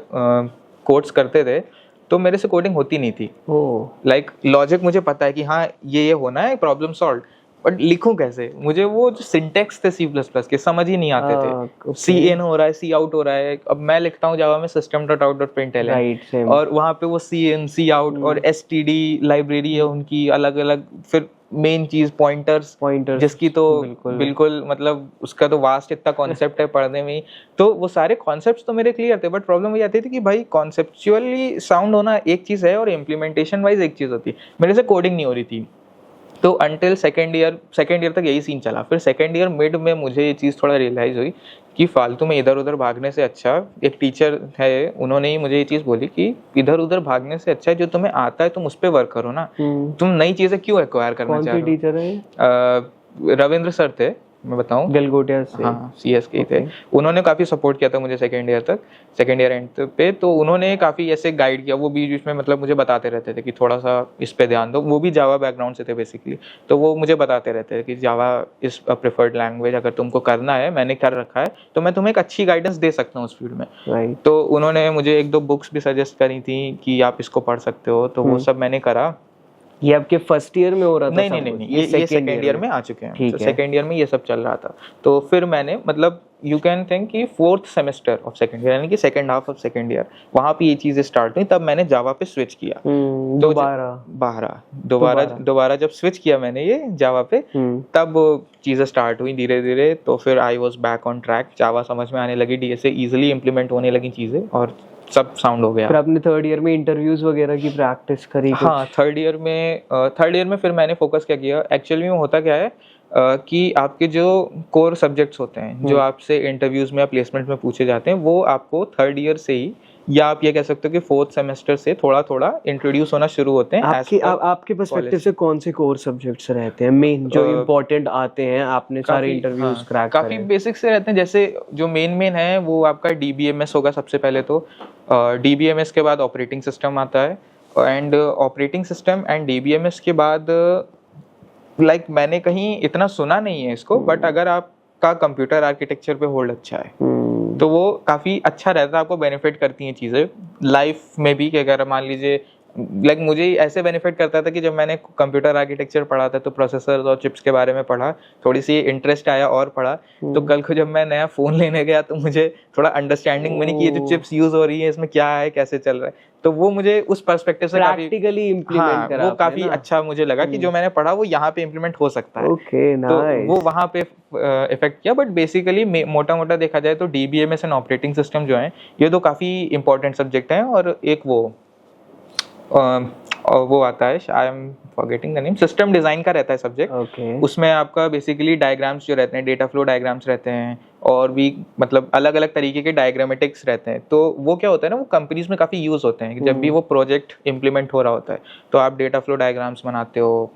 कोड्स करते थे तो मेरे से कोडिंग होती नहीं थी। लाइक लॉजिक मुझे पता है कि हाँ ये होना है, प्रॉब्लम सॉल्व, बट लिखूं कैसे? मुझे वो जो सिंटेक्स थे C++ के समझ ही नहीं आते थे। सी इन हो रहा है, सी आउट हो रहा है। अब मैं लिखता हूँ जावा में system.out.println, और वहाँ पे वो सी इन, सी आउट और std लाइब्रेरी है उनकी अलग अलग, फिर मेन चीज पॉइंटर्स जिसकी तो बिल्कुल मतलब उसका तो वास्ट इतना कॉन्सेप्ट है पढ़ने में ही। तो वो सारे कॉन्सेप्ट्स तो मेरे क्लियर थे, बट प्रॉब्लम ये आती थी कि भाई कॉन्सेप्चुअली साउंड होना एक चीज है और इम्प्लीमेंटेशन वाइज एक चीज होती है। मेरे से कोडिंग नहीं हो रही थी। तो अंटिल सेकेंड ईयर तक यही सीन चला। फिर सेकेंड ईयर मिड में मुझे ये चीज़ थोड़ा रियलाइज़ हुई कि फालतू में इधर उधर भागने से अच्छा, एक टीचर है उन्होंने ही मुझे ये चीज़ बोली कि इधर उधर भागने से अच्छा है जो तुम्हें आता है तुम उस पर वर्क करो ना, तुम नई चीज़ें क्यों एक्वायर करना चाह रहे हो। कौन सी टीचर है? रविंद्र सर थे, मैं बताऊं, गलगोटिया से। हाँ, CS के थे। उन्होंने काफ़ी सपोर्ट किया था मुझे सेकेंड ईयर एंड पे। तो उन्होंने काफ़ी ऐसे गाइड किया, वो बीच में मतलब मुझे बताते रहते थे कि थोड़ा सा इस पे ध्यान दो। वो भी जावा बैकग्राउंड से थे बेसिकली, तो वो मुझे बताते रहते थे कि Java is a preferred language, अगर तुमको करना है, मैंने कर रखा है, तो मैं तुम्हें एक अच्छी गाइडेंस दे सकता हूँ उस फील्ड में। तो उन्होंने मुझे 1-2 बुक्स भी सजेस्ट करी थी कि आप इसको पढ़ सकते हो, तो वो सब मैंने करा। ये आपके फर्स्ट ईयर में हो रहा था? नहीं, ये सेकेंड ईयर में आ चुके हैं। तो सेकेंड ईयर में ये सब चल रहा था। तो फिर मैंने मतलब यू कैन थिंक कि 4th semester of second year, यानी कि second half of second year, वहाँ पे ये चीज़ें स्टार्ट हुई। तब मैंने जावा पे स्विच किया। दोबारा जब स्विच किया मैंने ये जावा पे, तब चीज़ें स्टार्ट हुई धीरे धीरे। तो फिर I was back on track, Java समझ में आने लगी, डीएसए इजिली इम्प्लीमेंट होने लगी चीज़ें, और सब साउंड हो गया। फिर आपने थर्ड ईयर में इंटरव्यूज वगैरह की प्रैक्टिस करी? हाँ, थर्ड ईयर में फिर मैंने फोकस क्या किया, एक्चुअली में होता क्या है कि आपके जो कोर सब्जेक्ट्स होते हैं जो आपसे इंटरव्यूज में या प्लेसमेंट में पूछे जाते हैं, वो आपको थर्ड ईयर से ही, या आप ये कह सकते हो कि 4th सेमेस्टर से थोड़ा थोड़ा इंट्रोड्यूस होना शुरू होते हैं। आपके पर्सपेक्टिव से कौन से कोर सब्जेक्ट्स रहते हैं मेन जो इम्पोर्टेंट आते हैं? आपने सारे इंटरव्यूज क्रैक काफी बेसिक से रहते हैं। जैसे जो मेन है वो आपका DBMS होगा सबसे पहले। तो DBMS के बाद ऑपरेटिंग सिस्टम आता है, and operating system and DBMS के बाद लाइक मैंने कहीं इतना सुना नहीं है इसको, बट अगर आपका कंप्यूटर आर्किटेक्चर पे होल्ड अच्छा है तो वो काफ़ी अच्छा रहता है, आपको बेनिफिट करती हैं चीज़ें लाइफ में भी। कि अगर मान लीजिए लाइक मुझे ऐसे बेनिफिट करता था कि जब मैंने कंप्यूटर आर्किटेक्चर पढ़ा था तो प्रोसेसर्स और चिप्स के बारे में पढ़ा, थोड़ी सी इंटरेस्ट आया और पढ़ा। तो कल को जब मैं नया फ़ोन लेने गया तो मुझे थोड़ा अंडरस्टैंडिंग बनी कि ये जो चिप्स यूज़ हो रही है इसमें क्या है, कैसे चल रहा है। तो वो मुझे उस पर्सपेक्टिव से प्रैक्टिकली इम्प्लीमेंट करा, वो काफ़ी अच्छा मुझे लगा कि जो मैंने पढ़ा वो यहाँ पे इम्प्लीमेंट हो सकता है। तो वो वहाँ पे इफेक्ट किया। बट बेसिकली मोटा मोटा देखा जाए तो DBMS एंड ऑपरेटिंग सिस्टम जो है ये तो काफ़ी इंपॉर्टेंट सब्जेक्ट हैं। और एक वो आता है, I am forgetting the name, system design का रहता है सब्जेक्ट। उसमें आपका बेसिकली डायग्राम्स जो रहते हैं, डेटा फ्लो डायग्राम्स रहते हैं, और भी मतलब अलग अलग तरीके के डायग्रामेटिक्स रहते हैं। तो वो क्या होता है ना, वो कंपनीज में काफ़ी यूज़ होते हैं। जब भी वो प्रोजेक्ट इम्प्लीमेंट हो रहा होता है तो आप डेटा फ्लो डायग्राम्स बनाते हो,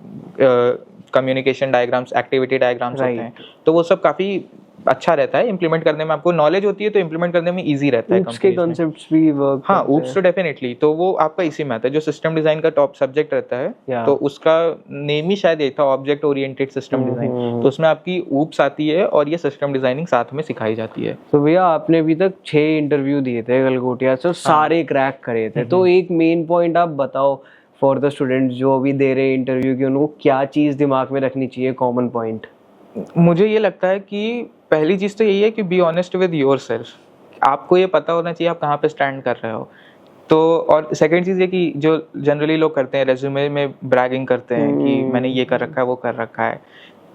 कम्युनिकेशन डायग्राम्स, एक्टिविटी डायग्राम्स होते हैं। तो वो सब काफ़ी अच्छा रहता है इम्प्लीमेंट करने में। आपको नॉलेज होती है तो इम्प्लीमेंट करने में इजी रहता है। उसके कॉन्सेप्ट्स भी वर्क, हाँ, ऊप्स तो डेफिनेटली। तो वो आपका इसी में आता है, जो सिस्टम डिजाइन का टॉप सब्जेक्ट रहता है। तो उसका नेम ही शायद ये था, ऑब्जेक्ट ओरिएंटेड सिस्टम डिजाइन। तो उसमें आपकी ऊप्स आती है और ये सिस्टम डिजाइनिंग साथ में सिखाई जाती है। तो भैया आपने अभी तक 6 इंटरव्यू दिए थे गलगोटिया से, सारे क्रैक करे थे। तो एक मेन पॉइंट आप बताओ फॉर द स्टूडेंट्स जो अभी दे रहे हैं इंटरव्यू की, उनको क्या चीज़ दिमाग में रखनी चाहिए, कॉमन पॉइंट? मुझे ये लगता है कि पहली चीज़ तो यही है कि be honest with your self. आपको ये पता होना चाहिए आप कहाँ पे स्टैंड कर रहे हो। तो और सेकंड चीज़ ये कि जो जनरली लोग करते हैं, रेज्यूमे में ब्रैगिंग करते हैं कि मैंने ये कर रखा है, वो कर रखा है।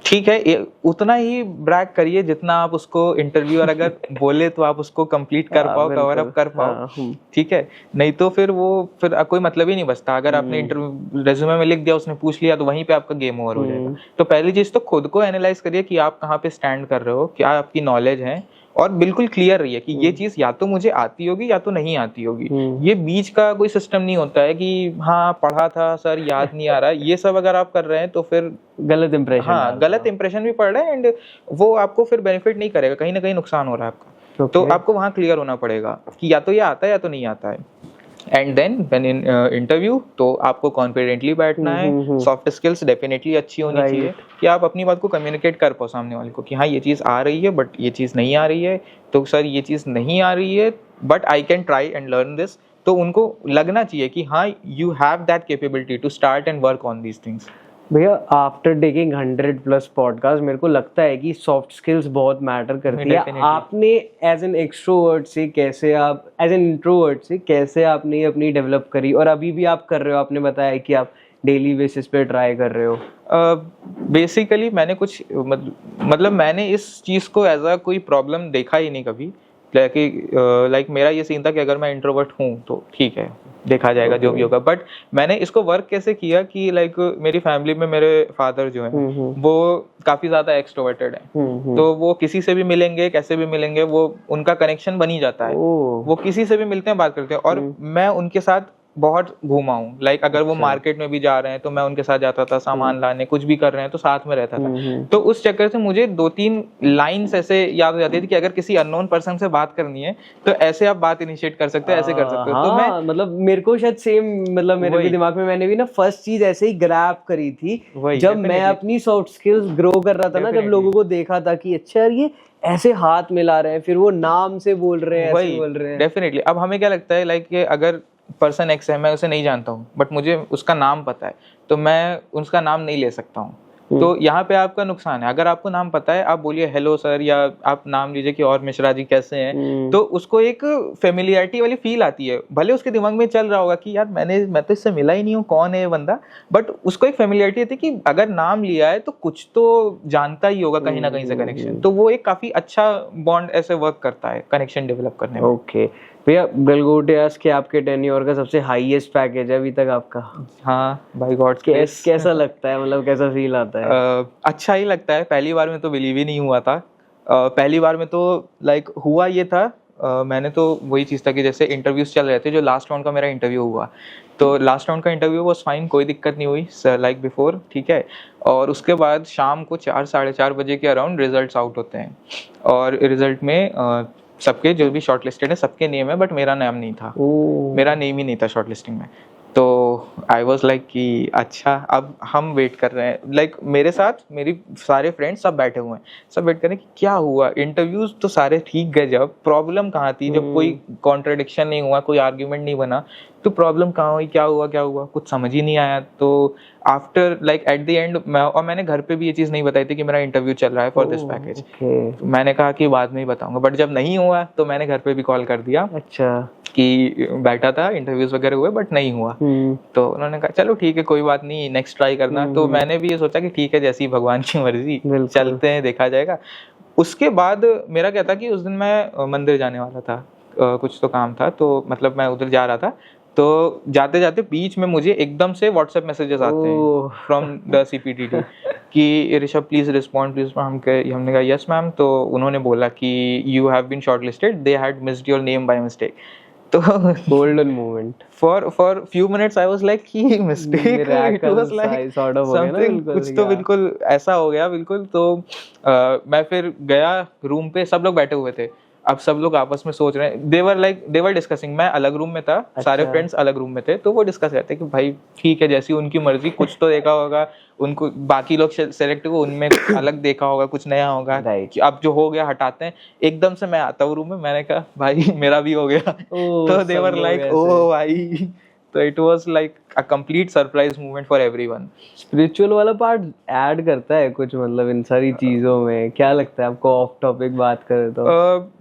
ठीक है, उतना ही ब्रैग करिए जितना आप उसको इंटरव्यूअर अगर बोले तो आप उसको कंप्लीट कर पाओ, कवर अप कर पाओ, ठीक है। नहीं तो फिर कोई मतलब ही नहीं बचता। अगर आपने इंटरव्यू रेज्यूमे में लिख दिया, उसने पूछ लिया, तो वहीं पे आपका गेम ओवर हो जाएगा। तो पहली चीज तो खुद को एनालाइज करिए कि आप कहाँ पे स्टैंड कर रहे हो, क्या आपकी नॉलेज है, और बिल्कुल क्लियर रहिए कि ये चीज या तो मुझे आती होगी या तो नहीं आती होगी। ये बीच का कोई सिस्टम नहीं होता है कि हाँ पढ़ा था सर याद नहीं आ रहा। ये सब अगर आप कर रहे हैं तो फिर गलत इंप्रेशन, हाँ गलत इंप्रेशन भी पड़ रहा है, एंड वो आपको फिर बेनिफिट नहीं करेगा, कहीं ना कहीं नुकसान हो रहा है आपका। तो आपको वहाँ क्लियर होना पड़ेगा कि या तो ये आता है या तो नहीं आता है। And then when in interview तो आपको कॉन्फिडेंटली बैठना है। सॉफ्ट स्किल्स डेफिनेटली अच्छी होनी चाहिए कि आप अपनी बात को कम्युनिकेट कर पाओ सामने वाले को कि हाँ ये चीज़ आ रही है बट ये चीज़ नहीं आ रही है, तो सर ये चीज़ नहीं आ रही है but I can try and learn this. तो उनको लगना चाहिए कि हाँ you have that capability to start and work on these things. भैया आफ्टर टेकिंग 100+ पॉडकास्ट मेरे को लगता है कि सॉफ्ट स्किल्स बहुत मैटर करती है। आपने एज एन एक्सट्रोवर्ट से कैसे, आप एज एन इंट्रोवर्ट से कैसे आपने अपनी डेवलप करी, और अभी भी आप कर रहे हो? आपने बताया कि आप डेली बेसिस पे ट्राई कर रहे हो। बेसिकली मैंने कुछ मतलब मैंने इस चीज़ को एज अ कोई प्रॉब्लम देखा ही नहीं कभी। लाइक मेरा ये सीन था कि अगर मैं इंट्रोवर्ट हूँ तो ठीक है, देखा जाएगा जो भी होगा। बट मैंने इसको वर्क कैसे किया कि लाइक मेरी फैमिली में मेरे फादर जो हैं वो काफी ज्यादा एक्सट्रोवर्टेड हैं। तो वो किसी से भी मिलेंगे, कैसे भी मिलेंगे, वो उनका कनेक्शन बन ही जाता है। वो किसी से भी मिलते हैं, बात करते हैं। और मैं उनके साथ बहुत घूमा हूँ। लाइक अगर वो मार्केट में भी जा रहे हैं तो मैं उनके साथ जाता था, सामान लाने, कुछ भी कर रहे हैं तो साथ में रहता था। तो उस चक्कर से मुझे 2-3 लाइन्स ऐसे याद हो जाती थी कि अगर किसी अननोन पर्सन से बात करनी है तो ऐसे आप बात इनिशिएट कर सकते हो, ऐसे कर सकते हो। तो मैं मतलब मेरे को शायद सेम, मतलब मेरे भी दिमाग में मैंने भी ना फर्स्ट चीज ऐसे ही ग्रैब करी थी जब मैं अपनी सॉफ्ट स्किल्स ग्रो कर रहा था ना, जब लोगों को देखा था कि अच्छा यार ये ऐसे हाथ मिला रहे हैं, फिर वो नाम से बोल रहे हैं, ऐसे बोल रहे हैं। डेफिनेटली। अब हमें क्या लगता है लाइक अगर पर्सन एक्स है, मैं उसे नहीं जानता हूँ बट मुझे उसका नाम पता है, तो मैं उसका नाम नहीं ले सकता हूँ। तो यहाँ पे आपका नुकसान है। अगर आपको नाम पता है, आप बोलिए हेलो सर, या आप नाम लीजिए कि और मिश्रा जी कैसे हैं, तो उसको एक फेमिलियरिटी वाली फील आती है। भले उसके दिमाग में चल रहा होगा कि यार मैं तो इससे मिला ही नहीं हूँ, कौन है ये बंदा, बट उसको एक फेमिलियरिटी आती है कि अगर नाम लिया है तो कुछ तो जानता ही होगा कहीं ना कहीं से कनेक्शन। तो वो एक काफी अच्छा बॉन्ड ऐसे वर्क करता है कनेक्शन डेवलप करने में। ओके भैया, गलगोटियास के आपके टेन्योर का सबसे हाईएस्ट पैकेज है अभी तक आपका? हाँ बाय गॉड। कैसा लगता है, मतलब कैसा फील आता है? अच्छा ही लगता है। पहली बार में तो बिलीव ही नहीं हुआ था। पहली बार में तो लाइक हुआ ये था, मैंने तो वही चीज़ था कि जैसे इंटरव्यूज चल रहे थे, जो लास्ट राउंड का मेरा इंटरव्यू हुआ, तो लास्ट राउंड का इंटरव्यू वाज फाइन, कोई दिक्कत नहीं हुई लाइक बिफोर, ठीक है। और उसके बाद शाम को 4-4:30 बजे के अराउंड रिजल्ट्स आउट होते हैं, और रिजल्ट में सबके जो भी शॉर्ट लिस्टेड है सबके नेम है, बट मेरा नाम नहीं था। मेरा नेम ही नहीं था शॉर्ट लिस्टिंग में। तो आई वॉज लाइक कि अच्छा अब हम वेट कर रहे हैं। लाइक मेरे साथ मेरी सारे फ्रेंड्स सब बैठे हुए हैं, सब वेट कर रहे हैं कि क्या हुआ। इंटरव्यूज तो सारे ठीक गए, जब प्रॉब्लम कहाँ थी, जब कोई कॉन्ट्रडिक्शन नहीं हुआ, कोई आर्ग्यूमेंट नहीं बना, तो प्रॉब्लम कहाँ हुई, क्या हुआ, कुछ समझ ही नहीं आया। तो after like at the end मैंने घर पे भी ये चीज़ नहीं बताई थी कि मेरा इंटरव्यू चल रहा है फॉर दिस पैकेज। मैंने कहा कि बाद में ही बताऊंगा, बट जब नहीं हुआ तो मैंने घर पे भी कॉल कर दिया। अच्छा। कि बैठा था, इंटरव्यूज वगैरह हुए बट नहीं हुआ। तो उन्होंने कहा चलो ठीक है, कोई बात नहीं, नेक्स्ट ट्राई करना। तो मैंने भी ये सोचा कि ठीक है, जैसी भगवान की मर्जी, चलते हैं, देखा जाएगा। उसके बाद मेरा क्या था कि उस दिन मैं मंदिर जाने वाला था, कुछ तो काम था, तो मतलब मैं उधर जा रहा था। तो जाते जाते बीच में मुझे एकदम से व्हाट्सएप मैसेजेस आते हैं फ्रॉम द CPTT कि ऋषभ प्लीज रिस्पॉन्ड प्लीज। हमने कहा यस मैम। तो उन्होंने बोला कि you have been shortlisted, they had missed your name by mistake. तो golden moment for few minutes I was like कि mistake, it was like something, कुछ तो बिल्कुल ऐसा हो गया बिल्कुल। तो मैं फिर गया रूम पे, सब लोग बैठे हुए थे। अब सब लोग आपस में सोच रहे हैं, दे वर डिस्कसिंग। मैं अलग रूम में था, सारे फ्रेंड्स अलग रूम में थे, तो वो डिस्कस करते कि भाई ठीक है, जैसी उनकी मर्जी, कुछ तो देखा होगा उनको, बाकी लोग सेलेक्ट हुए, उनमें कुछ अलग देखा होगा, कुछ नया होगा। अब जो हो गया हटाते हैं। एकदम से मैं आता हूँ रूम में, मैंने कहा भाई मेरा भी हो गया। तो दे वर लाइक ओ भाई। तो it was like a complete surprise moment for everyone. Spiritual वाला पार्ट ऐड करता है कुछ, मतलब इन सारी चीजों में क्या लगता है आपको? ऑफ टॉपिक बात करें तो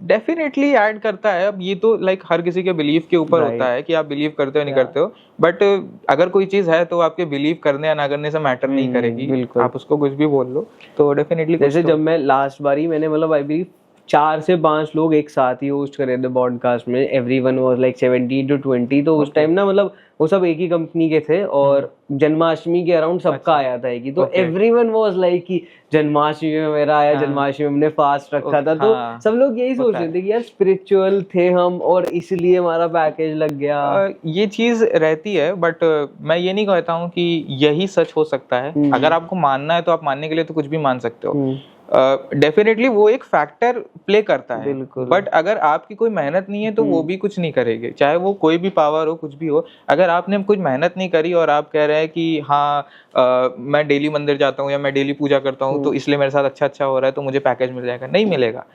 डेफिनेटली ऐड करता है। अब ये तो लाइक हर किसी के बिलीव के ऊपर होता है कि आप बिलीव करते हो नहीं करते हो, बट अगर कोई चीज है तो आपके बिलीव करने या ना करने से मैटर नहीं करेगी, आप उसको कुछ भी बोल लो तो डेफिनेटली। जैसे जब मैं लास्ट बारी मैंने मतलब आई बिलीव 4 से 5 लोग एक साथ ही होस्ट करे थे पॉडकास्ट में, एवरीवन वाज लाइक 17 to 20, तो उस टाइम ना मतलब वो सब एक ही कंपनी के थे और जन्माष्टमी के अराउंड सबका आया था एक ही, तो एवरीवन वाज लाइक कि जन्माष्टमी में मेरा आया, जन्माष्टमी में हमने फास्ट रखा था, तो सब लोग यही सोच रहे थे कि यार स्पिरिचुअल थे हम और इसलिए हमारा पैकेज लग गया। ये चीज रहती है, बट मैं ये नहीं कहता हूँ कि यही सच हो सकता है। अगर आपको मानना है तो आप मानने के लिए तो कुछ भी मान सकते हो। डेफिनेटली वो एक फैक्टर प्ले करता है, बट अगर आपकी कोई मेहनत नहीं है तो वो भी कुछ नहीं करेंगे, चाहे वो कोई भी पावर हो कुछ भी हो। अगर आपने कुछ मेहनत नहीं करी और आप कह रहे हैं कि हाँ मैं डेली मंदिर जाता हूँ या मैं डेली पूजा करता हूँ तो इसलिए मेरे साथ अच्छा हो रहा है तो मुझे पैकेज मिल जाएगा, नहीं मिलेगा।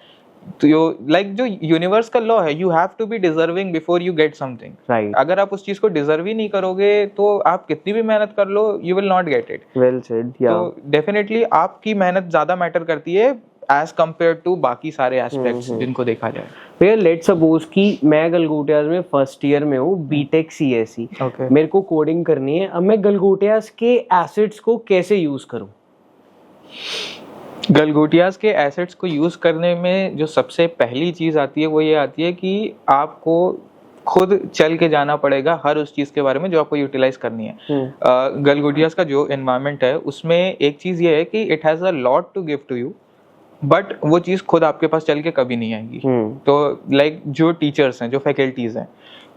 तो यो लाइक जो यूनिवर्स का लॉ है, you have to be deserving before you get something, right. अगर आप उस चीज को डिजर्व ही नहीं करोगे तो आप कितनी भी मेहनत कर लो, you will not get it. Well said. तो डेफिनेटली आपकी मेहनत ज्यादा मैटर करती है एज कंपेयर टू बाकी सारे एस्पेक्ट्स जिनको देखा जाए। भैया लेट्स सपोज कि मैं गलगोटियाज में फर्स्ट ईयर में हूँ, बीटेक सीएसई, मेरे को कोडिंग करनी है। अब मैं गलगोटियाज के एसेट्स को कैसे यूज करूँ? गलगोटियाज के एसेट्स को यूज करने में जो सबसे पहली चीज आती है वो ये आती है कि आपको खुद चल के जाना पड़ेगा हर उस चीज के बारे में जो आपको यूटिलाइज करनी है। गलगोटियाज का जो एनवायरनमेंट है उसमें एक चीज ये है कि it has a lot to give to you, but वो चीज खुद आपके पास चल के कभी नहीं आएगी। तो लाइक जो टीचर्स हैं, जो फैकल्टीज हैं,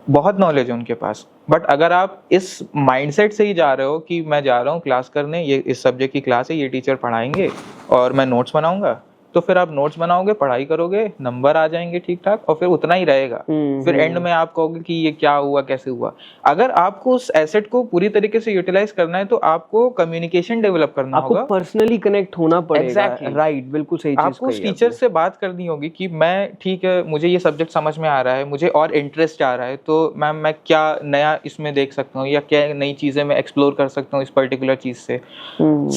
बहुत नॉलेज है उनके पास, बट अगर आप इस माइंडसेट से ही जा रहे हो कि मैं जा रहा हूँ क्लास करने, ये इस सब्जेक्ट की क्लास है, ये टीचर पढ़ाएंगे और मैं नोट्स बनाऊंगा, तो फिर आप नोट्स बनाओगे, पढ़ाई करोगे, नंबर आ जाएंगे ठीक ठाक और फिर उतना ही रहेगा। फिर एंड में आप कहोगे कि ये क्या हुआ, कैसे हुआ। अगर आपको उस एसेट को पूरी तरीके से यूटिलाइज करना है तो आपको कम्युनिकेशन डेवलप करना होगा, पर्सनली कनेक्ट होना पड़ेगा। राइट, बिल्कुल सही चीज। आपको उस टीचर से बात करनी होगी कि मैं ठीक है, मुझे ये सब्जेक्ट समझ में आ रहा है, मुझे और इंटरेस्ट आ रहा है, तो मैम मैं क्या नया इसमें देख सकता हूँ या क्या नई चीजें मैं एक्सप्लोर कर सकता हूँ इस पर्टिकुलर चीज से।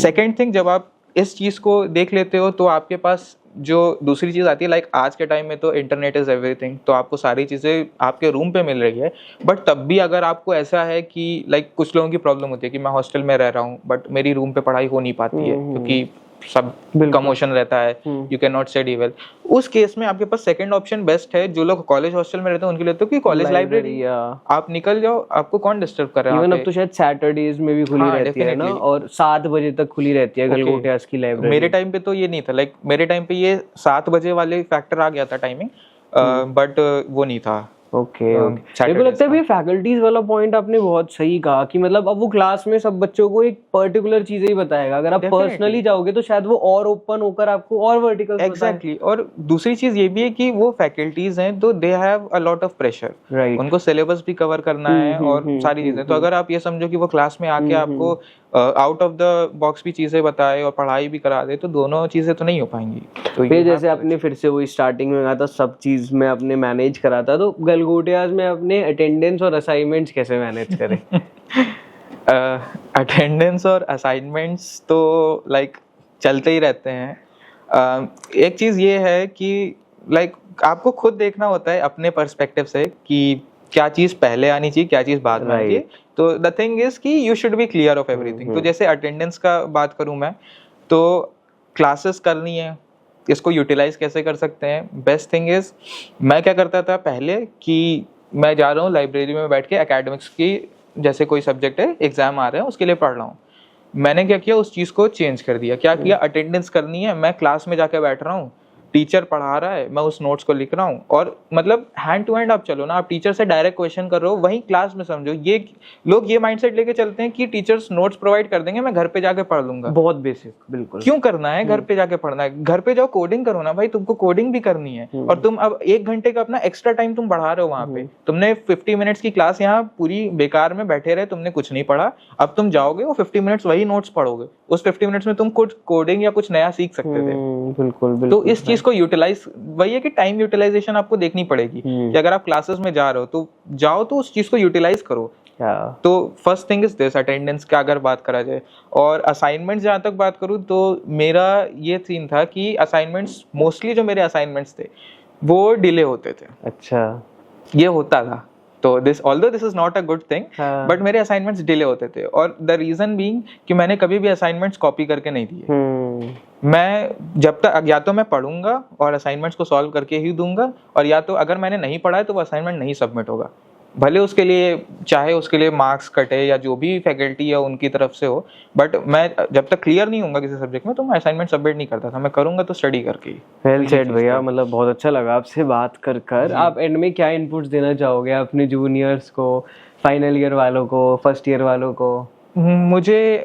सेकेंड थिंग, जब आप इस चीज को देख लेते हो तो आपके पास जो दूसरी चीज आती है, लाइक आज के टाइम में तो इंटरनेट इज एवरीथिंग, तो आपको सारी चीजें आपके रूम पे मिल रही है। बट तब भी अगर आपको ऐसा है कि लाइक कुछ लोगों की प्रॉब्लम होती है कि मैं हॉस्टल में रह रहा हूँ बट मेरी रूम पे पढ़ाई हो नहीं पाती है क्योंकि सब कमोशन रहता है, you can not study well, उस केस में आपके पास सेकंड ऑप्शन बेस्ट है। जो लोग कॉलेज हॉस्टल में रहते हैं उनके लिए तो कि कॉलेज लाइब्रेरी, आप निकल जाओ, आपको कौन डिस्टर्ब कर रहा है। इवन अब तो शायद सैटरडेज में भी खुली रहती है ना, और 7 बजे तक खुली रहती है गलगोटियाज की लाइब्रेरी। मेरे टाइम पे तो ये नहीं था, लाइक मेरे टाइम पे ये 7 बजे वाले फैक्टर आ गया था टाइमिंग, बट वो नहीं था। ओके, मेरे को लगता है भैया फैकल्टीज वाला पॉइंट आपने बहुत सही कहा कि मतलब अब वो क्लास में सब बच्चों को एक पर्टिकुलर चीजें ही बताएगा। अगर आप पर्सनली जाओगे तो शायद वो और ओपन होकर आपको और वर्टिकल एग्जैक्टली। और दूसरी चीज ये भी है कि वो फैकल्टीज हैं तो they have a lot of pressure, उनको सिलेबस भी कवर करना है और सारी चीजें। तो अगर आप ये समझो कि वो क्लास में आके आपको आउट ऑफ द बॉक्स भी चीजें बताए और पढ़ाई भी करा दे, तो दोनों चीजें तो नहीं हो पाएंगी। तो फिर जैसे आपने फिर से वही स्टार्टिंग में कहा था सब चीज में अपने मैनेज करा था, तो गलगोटियाज में अपने अटेंडेंस और असाइनमेंट्स कैसे मैनेज करें? अटेंडेंस और असाइनमेंट्स तो लाइक चलते ही रहते हैं। एक चीज ये है कि लाइक आपको खुद देखना होता है अपने पर्सपेक्टिव से कि क्या चीज पहले आनी चाहिए, क्या चीज बाद में आनी चाहिए। तो द थिंग इज कि you should be clear of everything. तो जैसे अटेंडेंस का बात करूं मैं, तो क्लासेस करनी है, इसको यूटिलाइज कैसे कर सकते हैं? बेस्ट थिंग इज, मैं क्या करता था पहले कि मैं जा रहा हूँ लाइब्रेरी में बैठ के एकेडमिक्स की, जैसे कोई सब्जेक्ट है, एग्जाम आ रहे हैं, उसके लिए पढ़ रहा हूँ। मैंने क्या किया, उस चीज को चेंज कर दिया। क्या किया, अटेंडेंस करनी है, मैं क्लास में जाके बैठ रहा हूँ, टीचर पढ़ा रहा है, मैं उस नोट्स को लिख रहा हूँ, और मतलब हैंड टू हैंड आप चलो ना, आप टीचर से डायरेक्ट क्वेश्चन कर रहे हो, वहीं क्लास में समझो। ये लोग ये माइंडसेट लेके चलते हैं कि टीचर्स नोट्स प्रोवाइड कर देंगे, मैं घर पे जाके पढ़ लूंगा। बहुत बेसिक, बिल्कुल। क्यों करना है घर पे जाके पढ़ना है? घर पे जाओ, कोडिंग करो ना भाई, तुमको कोडिंग भी करनी है। और तुम अब 1 घंटे का अपना एक्स्ट्रा टाइम तुम बढ़ा रहे हो वहां पे। तुमने 50 मिनट्स की क्लास यहाँ पूरी बेकार में बैठे रहे, तुमने कुछ नहीं पढ़ा। अब तुम जाओगे, वो 50 मिनट्स वही नोट्स पढ़ोगे, उस 50 मिनट्स में तुम कुछ कोडिंग या कुछ नया सीख सकते थे। बिल्कुल। तो इस चीज को यूटिलाइज, वही है कि टाइम यूटिलाइजेशन आपको देखनी पड़ेगी कि अगर आप क्लासेस में जा रहे हो तो जाओ तो उस चीज को यूटिलाइज करो। तो first thing is this, attendance का अगर बात करा जाए। और असाइनमेंट्स जहाँ तक बात करूँ तो मेरा ये सीन था कि असाइनमेंट्स, मोस्टली जो मेरे असाइनमेंट्स थे वो डिले होते थे। अच्छा, ये होता था। तो although this is not a good thing, but मेरे असाइनमेंट्स डिले होते थे। और द रीजन बीइंग कि मैंने कभी भी असाइनमेंट्स कॉपी करके नहीं दिए। मैं जब तक, या तो मैं पढ़ूंगा और असाइनमेंट्स को सॉल्व करके ही दूंगा, और या तो अगर मैंने नहीं पढ़ा है तो वो असाइनमेंट नहीं सबमिट होगा, भले उसके लिए चाहे उसके लिए मार्क्स कटे या जो भी फैकल्टी या उनकी तरफ से हो। बट मैं जब तक क्लियर नहीं होऊंगा किसी सब्जेक्ट में तो मैं असाइनमेंट सबमिट नहीं करता था। मैं करूंगा तो स्टडी करके ही। वेल सेड भैया, मतलब बहुत अच्छा लगा आपसे बात कर। आप एंड में क्या इनपुट्स देना चाहोगे अपने जूनियर्स को, फाइनल ईयर वालों को, फर्स्ट ईयर वालों को? मुझे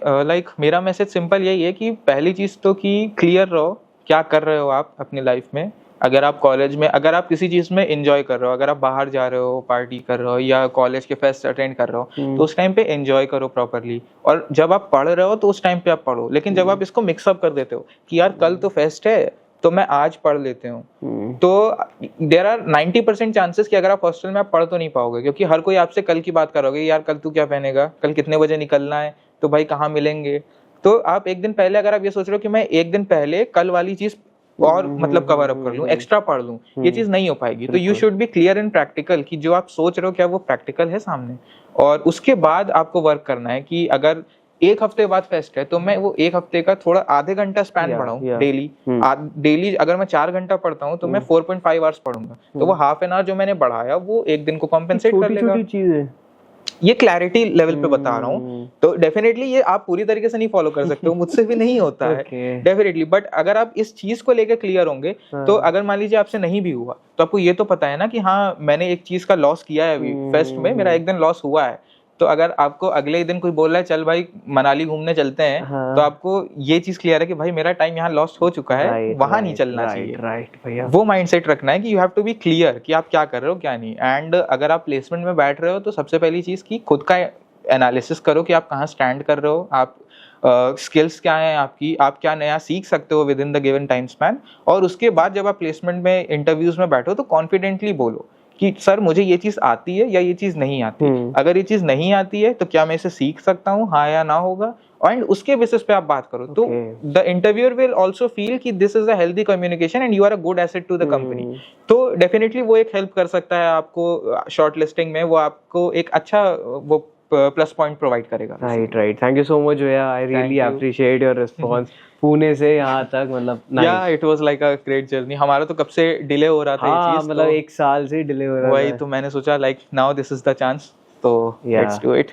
मेरा मैसेज सिंपल यही है कि पहली चीज तो कि क्लियर रहो क्या कर रहे हो आप अपनी लाइफ में। अगर आप कॉलेज में, अगर आप किसी चीज में एंजॉय कर रहे हो, अगर आप बाहर जा रहे हो, पार्टी कर रहे हो या कॉलेज के फेस्ट अटेंड कर रहे हो, तो उस टाइम पे एंजॉय करो प्रॉपरली। और जब आप पढ़ रहे हो तो उस टाइम पे आप पढ़ो। लेकिन जब आप इसको मिक्सअप कर देते हो कि यार कल तो फेस्ट है तो मैं आज पढ़ लेते हूँ, तो देयर आर 90% चांसेस कि अगर आप हॉस्टल में आप पढ़ तो नहीं पाओगे, क्योंकि हर कोई आपसे कल की बात करोगे, यार कल तू क्या पहनेगा, कल कितने बजे निकलना है, तो भाई कहाँ मिलेंगे। तो आप एक दिन पहले अगर आप ये सोच रहे हो कि मैं एक दिन पहले कल वाली चीज और मतलब कवर अप कर लूं, एक्स्ट्रा पढ़ लूं, ये चीज नहीं हो पाएगी। तो you should be clear in practical कि जो आप सोच रहे हो क्या वो प्रैक्टिकल है सामने। और उसके बाद आपको वर्क करना है कि अगर एक हफ्ते बाद फेस्ट है तो मैं वो एक हफ्ते का थोड़ा आधे घंटा स्पैन पढ़ाऊं डेली। डेली अगर मैं 4 घंटा पढ़ता हूँ तो मैं 4.5 आवर्स पढ़ूंगा, तो वो हाफ एन आवर जो मैंने बढ़ाया वो एक दिन को कॉम्पेंसेट कर लेगा। छोटी चीज है ये क्लैरिटी लेवल पे बता रहा हूँ। तो डेफिनेटली ये आप पूरी तरीके से नहीं फॉलो कर सकते हो, मुझसे भी नहीं होता है डेफिनेटली। बट अगर आप इस चीज को लेकर क्लियर होंगे तो अगर मान लीजिए आपसे नहीं भी हुआ तो आपको ये तो पता है ना कि हाँ मैंने एक चीज का लॉस किया है, अभी फेस्ट में मेरा एक दिन लॉस हुआ है। तो अगर आपको अगले दिन कोई बोल रहा है चल भाई मनाली घूमने चलते हैं, तो आपको ये चीज क्लियर है कि भाई मेरा टाइम यहाँ लॉस्ट हो चुका है, वहां नहीं चलना चाहिए। भैया वो माइंडसेट रखना है कि you have to be clear कि आप क्या कर रहे हो क्या नहीं। एंड अगर आप प्लेसमेंट में बैठ रहे हो तो सबसे पहली चीज की खुद का एनालिसिस करो कि आप कहाँ स्टैंड कर रहे हो, आप स्किल्स क्या है आपकी, आप क्या नया सीख सकते हो with in the given time span. और उसके बाद जब आप प्लेसमेंट में इंटरव्यूज में बैठो तो कॉन्फिडेंटली बोलो कि सर मुझे ये चीज आती है या ये चीज नहीं आती। अगर ये चीज नहीं आती है तो क्या मैं इसे सीख सकता हूँ, हाँ या ना होगा। एंड उसके बेसिस पे आप बात करो तो the interviewer will also feel कि this is a healthy communication and you are a good asset to the company. तो डेफिनेटली वो एक हेल्प कर सकता है आपको शॉर्ट लिस्टिंग में, वो आपको एक अच्छा वो प्लस पॉइंट प्रोवाइड करेगा। Right thank you so much भैया, I really appreciate your response. Pune से यहाँ तक मतलब या it was like a great journey. हमारा तो कब से डिले हो रहा था ये चीज, मतलब 1 साल से डिले हो रहा था। वही तो मैंने सोचा like now this is the chance, तो लेट्स डू इट।